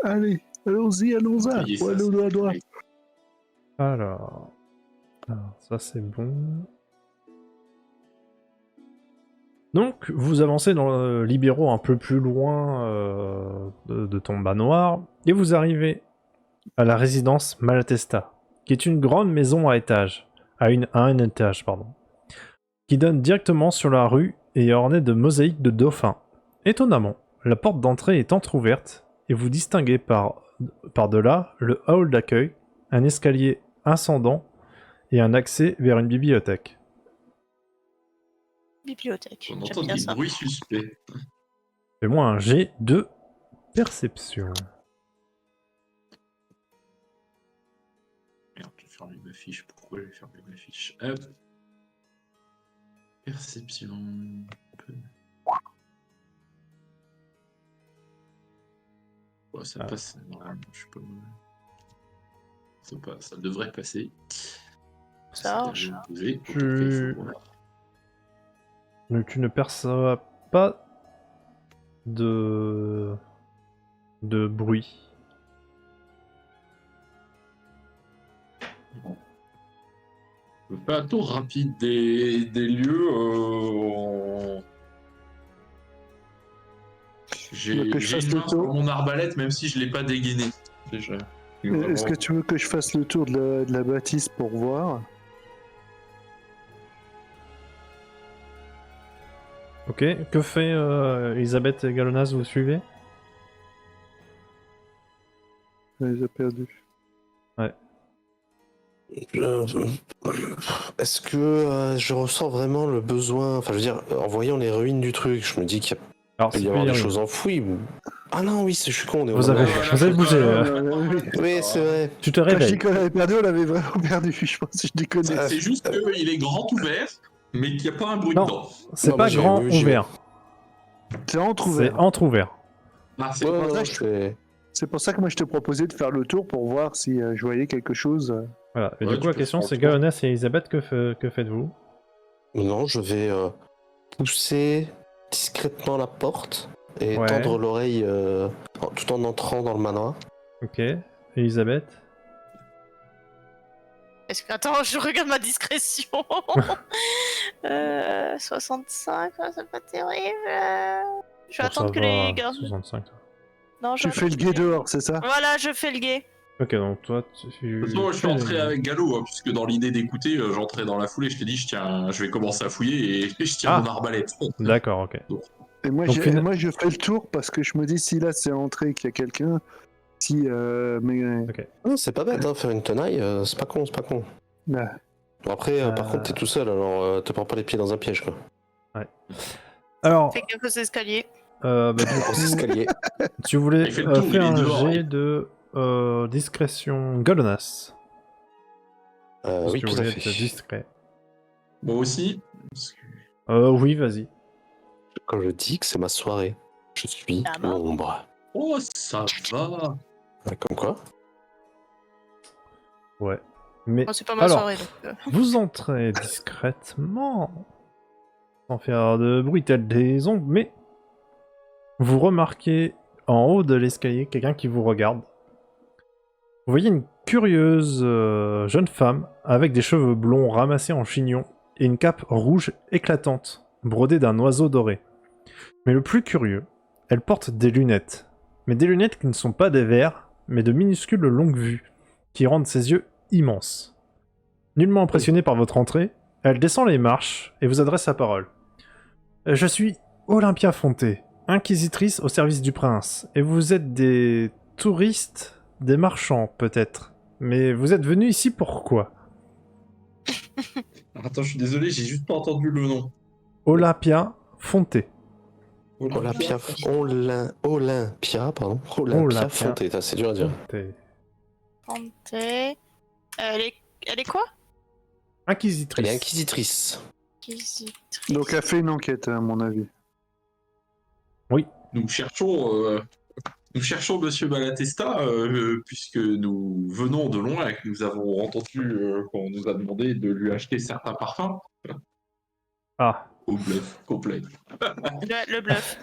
Allez, allons-y. Oui, ça, Allons. Alors, ça c'est bon. Donc, vous avancez dans le Libéraux un peu plus loin de ton manoir, et vous arrivez à la résidence Malatesta, qui est une grande maison à un étage, qui donne directement sur la rue et est ornée de mosaïques de dauphins. Étonnamment, la porte d'entrée est entr'ouverte, et vous distinguez par-delà le hall d'accueil, un escalier ascendant et un accès vers une bibliothèque. Bibliothèque. On J'aime entend bien des ça. bruits suspects. Fais-moi un jet de perception. Merde, j'ai fermé ma fiche. Pourquoi j'ai fermé ma fiche? Hop. Perception. Ouais, ça passe. Normalement, je suis pas mauvais. Ça devrait passer. Ça C'est marche. posé. Donc tu ne perçois pas de bruit. Je fais un tour rapide des lieux. Tu veux que je J'ai fasse une le main sur tour mon arbalète, même si je l'ai pas dégainé. Déjà. Est-ce que tu veux que je fasse le tour de la bâtisse pour voir? Ok, que fait Elisabeth et Galonaz, vous suivez? Elle les a perdus. Est-ce que je ressens vraiment le besoin... Enfin, je veux dire, en voyant les ruines du truc, je me dis qu'il Alors, peut c'est y plus avoir des les ruines. choses enfouies. Ah non, oui, je suis con, on est au Vous avez, moment- vous avez bougé. Oui, c'est vrai. Tu te Quand je réveilles. dis qu'on l'avait perdu, on l'avait vraiment perdu, je pense, je déconne. C'est juste qu'il est grand ouvert, mais qu'il n'y a pas un bruit Non. dedans. C'est Non, pas mais j'ai- grand oui, j'y vais. ouvert. C'est entrouvert. C'est entrouvert. Ah, c'est Ouais, pour ça ouais, que je fais- C'est pour ça que moi je te proposais de faire le tour pour voir si je voyais quelque chose. Voilà. Et Ouais, du coup, tu la peux question faire c'est le tour. Galonaz et Elisabeth, que faites-vous? Non, je vais pousser discrètement la porte et Ouais. tendre l'oreille tout en entrant dans le manoir. Ok. Elisabeth? Est-ce que... Attends, je regarde ma discrétion. 65, c'est pas terrible. Je vais Bon, ça attendre que va, les gars... 65. toi. Non, je Tu fais le guet dehors, c'est ça? Voilà, je fais le guet. Ok, donc toi, tu... De toute façon, je suis entré avec Gallo, hein, puisque dans l'idée d'écouter, j'entrais dans la foulée. Je t'ai dit, je vais commencer à fouiller et je tiens Ah. mon arbalète. D'accord, ok. Et moi, Donc, moi je fais le tour parce que je me dis si là c'est entré et qu'il y a quelqu'un, si. Mais. Non, c'est pas bête, hein, faire une tenaille, c'est pas con, c'est pas con. Bah, Bon, après, par contre, t'es tout seul, alors te prends pas les pieds dans un piège, quoi. Alors, Fais quelques escaliers. bah, du Grosse coup, escalier. tu voulais Il fait le tour, faire il est un dehors, jet il- de discrétion Galonaz. Oui, tu tout à voulais fait. être discret. Moi aussi. Oui, vas-y. Quand je dis que c'est ma soirée, je suis Ah bon l'ombre. Oh, ça va. Comme quoi? Ouais. Mais Moi, c'est pas ma alors, soirée, donc... vous entrez discrètement, sans faire de bruit tel des ongles, mais vous remarquez en haut de l'escalier quelqu'un qui vous regarde. Vous voyez une curieuse jeune femme avec des cheveux blonds ramassés en chignon et une cape rouge éclatante, brodée d'un oiseau doré. Mais le plus curieux, elle porte des lunettes. Mais des lunettes qui ne sont pas des verres, mais de minuscules longues vues, qui rendent ses yeux immenses. Nullement impressionnée par votre entrée, elle descend les marches et vous adresse la parole. Je suis Olympia Fonté, inquisitrice au service du prince, et vous êtes des touristes, des marchands peut-être. Mais vous êtes venus ici pourquoi? Attends, je suis désolé, j'ai juste pas entendu le nom. Olympia Fonté. Olympia Olympia. Fonté, c'est dur à dire. Fonté. Santé. Elle est quoi? Elle Inquisitrice. est inquisitrice. Inquisitrice. donc elle fait une enquête, à mon avis. Nous cherchons Monsieur Malatesta, puisque nous venons de loin et que nous avons entendu qu'on nous a demandé de lui acheter certains parfums. Ah. Au bluff complet. Le bluff.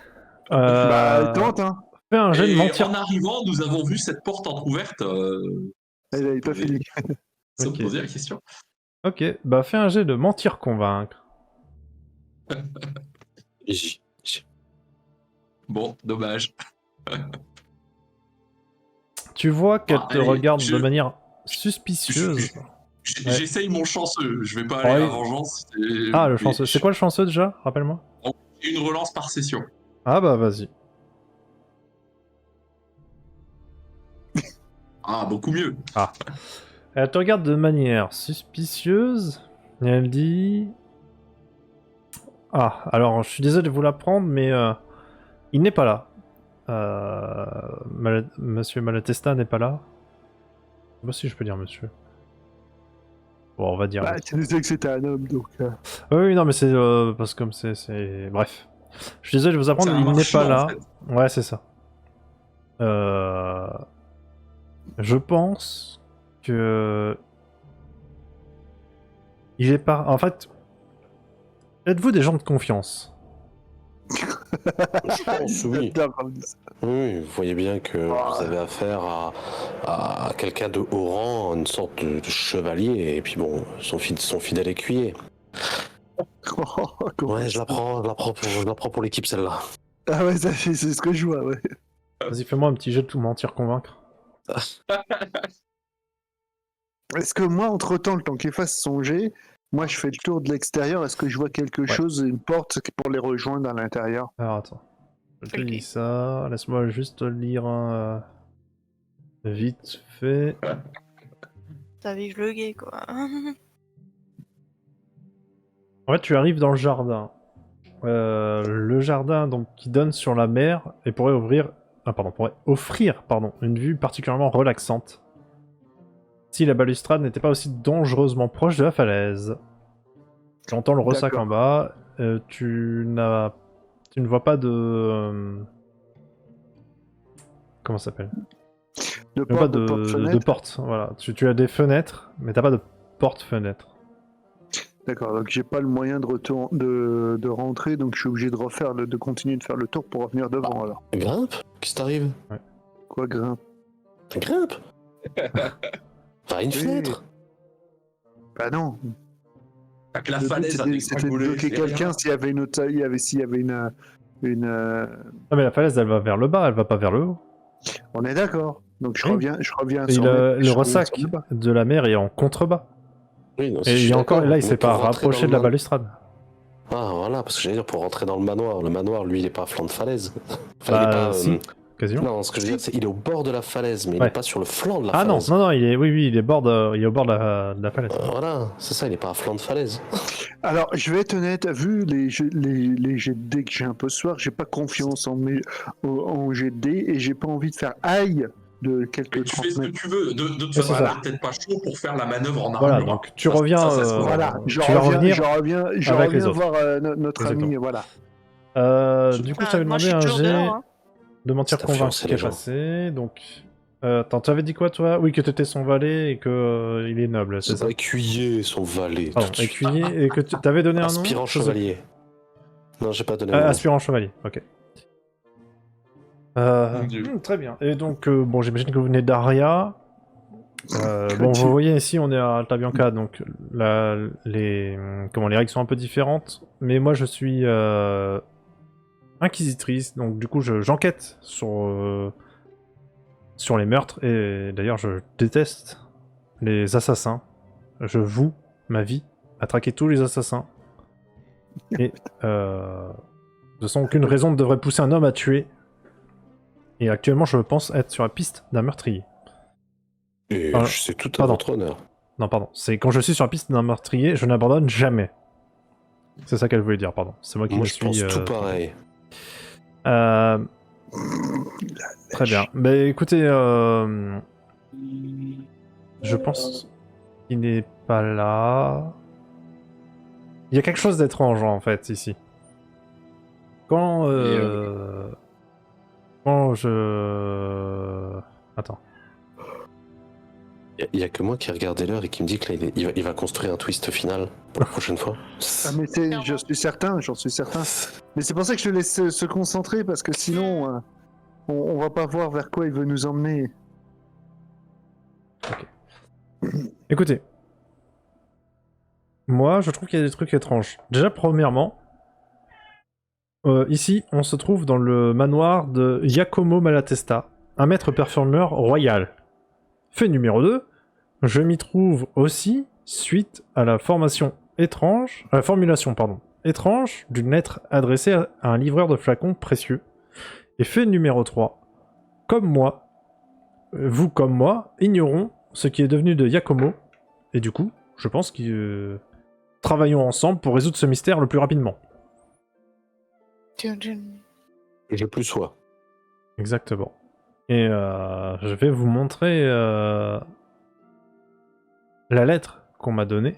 Bah, elle tente, hein. Fais un jet de Et mentir. en arrivant, nous avons vu cette porte entrouverte. Elle avait pas fini. Sans Ok. poser la question. Ok, bah fais un jet de mentir convaincre. Bon, dommage. Tu vois qu'elle te allez, regarde je- de manière suspicieuse. Ouais. J'essaye mon chanceux. Je vais pas aller Ouais. à vengeance. Ah, le mais chanceux. C'est quoi le chanceux déjà? Rappelle-moi. Une relance par session. Ah bah vas-y. Ah, beaucoup mieux. Elle te regarde de manière suspicieuse et elle dit... Ah, alors je suis désolé de vous l'apprendre, mais il n'est pas là. Monsieur Malatesta n'est pas là. Moi aussi je peux dire monsieur. Bon, on va dire... Bah, tu disais que c'était un homme, donc... Oui, non, mais c'est... parce que comme c'est... Bref. Je suis désolé de vous apprendre, C'est un il n'est marchand, pas là. en fait. Ouais, c'est ça. Je pense que... Il est pas... En fait... Êtes-vous des gens de confiance? Je pense, oui. J'adore quand on dit ça. Oui, vous voyez bien que vous avez affaire à quelqu'un de haut rang, une sorte de chevalier, et puis bon, son fidèle écuyer. Comment Ouais, je la prends pour l'équipe celle-là. Ah ouais, c'est ce que je vois, ouais. Vas-y, fais-moi un petit jet de tout mentir convaincre. Est-ce que moi, entre-temps, le temps qu'il fasse son jet, moi je fais le tour de l'extérieur, est-ce que je vois quelque chose, une porte pour les rejoindre à l'intérieur? Alors attends. Je te Ok. dis ça. Laisse-moi juste lire un... vite fait. T'as vu le gay, quoi. En fait, tu arrives dans le jardin. Le jardin donc qui donne sur la mer et pourrait offrir une vue particulièrement relaxante. Si la balustrade n'était pas aussi dangereusement proche de la falaise. Tu entends le ressac D'accord. en bas. Tu ne vois pas de... comment ça s'appelle? De Tu n'as pas porte, de porte, de fenêtre. porte. Voilà. Tu as des fenêtres, mais t'as pas de porte-fenêtre. D'accord, donc j'ai pas le moyen de rentrer, donc je suis obligé de continuer de faire le tour pour revenir devant alors. Grimpe? Qu'est-ce qui t'arrive? Quoi, grimpe? Grimpe! Va à une Oui. fenêtre! Bah non. Fait que la Le but, falaise a c'était de bloquer quelqu'un s'il y avait une autre, s'il y avait une Ah mais la falaise elle va vers le bas, elle va pas vers le haut. On est d'accord. Donc je Oui. reviens Et sur le ressac sur le bas. de la mer est en contrebas. Oui, non, Et je suis d'accord, là il mais s'est pour pas rentrer rapproché dans de la le balustrade. Ah, voilà, parce que j'allais dire pour rentrer dans le manoir, lui, il est pas à flanc de falaise. Enfin, il est Bah pas. si, quasiment. Non, ce que je veux dire, c'est qu'il est au bord de la falaise, mais il Ouais. est pas sur le flanc de la Ah non, falaise. non, il est au bord de la falaise. Voilà, c'est ça, il est pas à flanc de falaise. Alors, je vais être honnête, vu les jets de dés que j'ai un peu ce soir, j'ai pas confiance en jet de dés et j'ai pas envie de faire aïe de quelques Mais tu 30 fais ce que mètres. tu veux. De toute c'est façon, ça. t'es peut-être pas chaud pour faire la manœuvre en armure. Voilà, donc tu reviens, Ça se voit. Voilà, je tu vas revenir reviens avec les autres. voir notre Exactement. ami, voilà. Du coup, je t'avais Moi, je demandé suis un toujours jet dehors, hein. de mentir C'est convaincre influencer qui est les gens. passé. Donc, attends, tu avais dit quoi toi? Oui, que t'étais son valet et que il est noble, c'est C'est ça? pas écuyer, son valet. Pardon, tout de suite. écuyer et que tu avais donné un nom? Aspirant Je sais- chevalier. Non, j'ai pas donné le nom. Aspirant chevalier, ok. Mon Dieu. Très bien. Et donc, bon, j'imagine que vous venez d'Aria. Bon, vous voyez ici, on est à Alta Bianca, donc les règles sont un peu différentes. Mais moi, je suis inquisitrice, donc du coup, j'enquête sur les meurtres. Et d'ailleurs, je déteste les assassins. Je voue ma vie à traquer tous les assassins. Et de toute façon, aucune raison ne devrait pousser un homme à tuer. Et actuellement, je pense être sur la piste d'un meurtrier. Et Ah, c'est tout à pardon. votre honneur. Non, pardon. C'est quand je suis sur la piste d'un meurtrier, je n'abandonne jamais. C'est ça qu'elle voulait dire, pardon. C'est moi qui Moi, me je suis... pense tout pareil. Très bien. Bah écoutez, je pense qu'il n'est pas là. Il y a quelque chose d'étrange en fait ici. Quand je... Attends. Il y a que moi qui ai regardé l'heure et qui me dit que là, il va construire un twist final pour la prochaine fois. Ah, mais j'en suis certain. Mais c'est pour ça que je te laisse se concentrer, parce que sinon, on va pas voir vers quoi il veut nous emmener. Écoutez. Moi, je trouve qu'il y a des trucs étranges. Déjà, premièrement, ici, on se trouve dans le manoir de Giacomo Malatesta, un maître parfumeur royal. Fait numéro 2, je m'y trouve aussi suite à la formulation étrange d'une lettre adressée à un livreur de flacons précieux. Et fait numéro 3, vous comme moi, ignorons ce qui est devenu de Yakomo. Et du coup, je pense que travaillons ensemble pour résoudre ce mystère le plus rapidement. Et j'ai plus soin. Exactement. Et je vais vous montrer la lettre qu'on m'a donnée,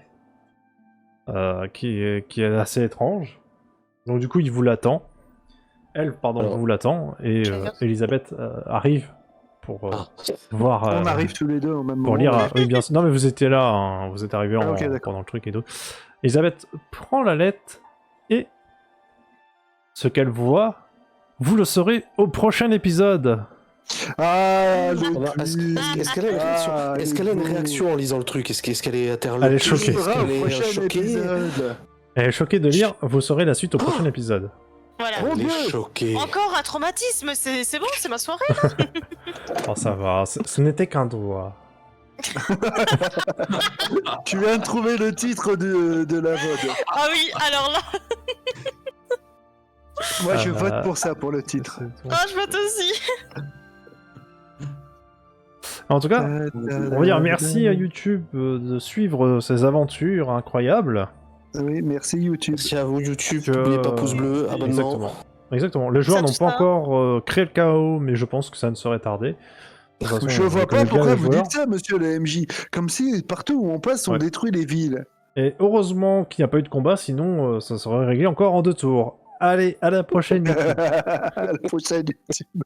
qui est assez étrange. Donc du coup, il vous l'attend. Elle, pardon, Alors, vous l'attend. Et Elisabeth arrive pour voir... On arrive tous les deux au même moment. pour lire... oui, bien sûr. Non, mais vous étiez là, hein, vous êtes arrivés ok, d'accord. pendant le truc et tout. Elisabeth prend la lettre et ce qu'elle voit, vous le saurez au prochain épisode. Ah, Est-ce qu'elle a une réaction Est-ce qu'elle a une réaction en lisant le truc? Est-ce qu'elle est interloquée? Elle est choquée. Est-ce qu'elle est prochain choquée? épisode. Elle est choquée de lire, vous saurez la suite au prochain épisode. Voilà. Elle est choquée. Encore un traumatisme, c'est bon, c'est ma soirée. Oh, ça va, ce n'était qu'un doigt. Tu viens de trouver le titre de la VOD. Ah oui, alors là, Moi, je vote pour ça, pour le titre. ah, je vote aussi. En tout cas, on va dire merci à YouTube de suivre ces aventures incroyables. Oui, merci YouTube. Merci à vous YouTube, Que- n'oubliez pas pouce bleu, abonnement. Exactement. Exactement. Les joueurs Ça, n'ont tout pas ça. encore créé le chaos, mais je pense que ça ne saurait tarder. De toute façon, Je vois pas connais bien pourquoi les vous joueurs. dites ça, monsieur le MJ. Comme si partout où on passe, on Ouais. détruit les villes. Et heureusement qu'il n'y a pas eu de combat, sinon ça serait réglé encore en 2 tours. Allez, à la prochaine. La prochaine YouTube.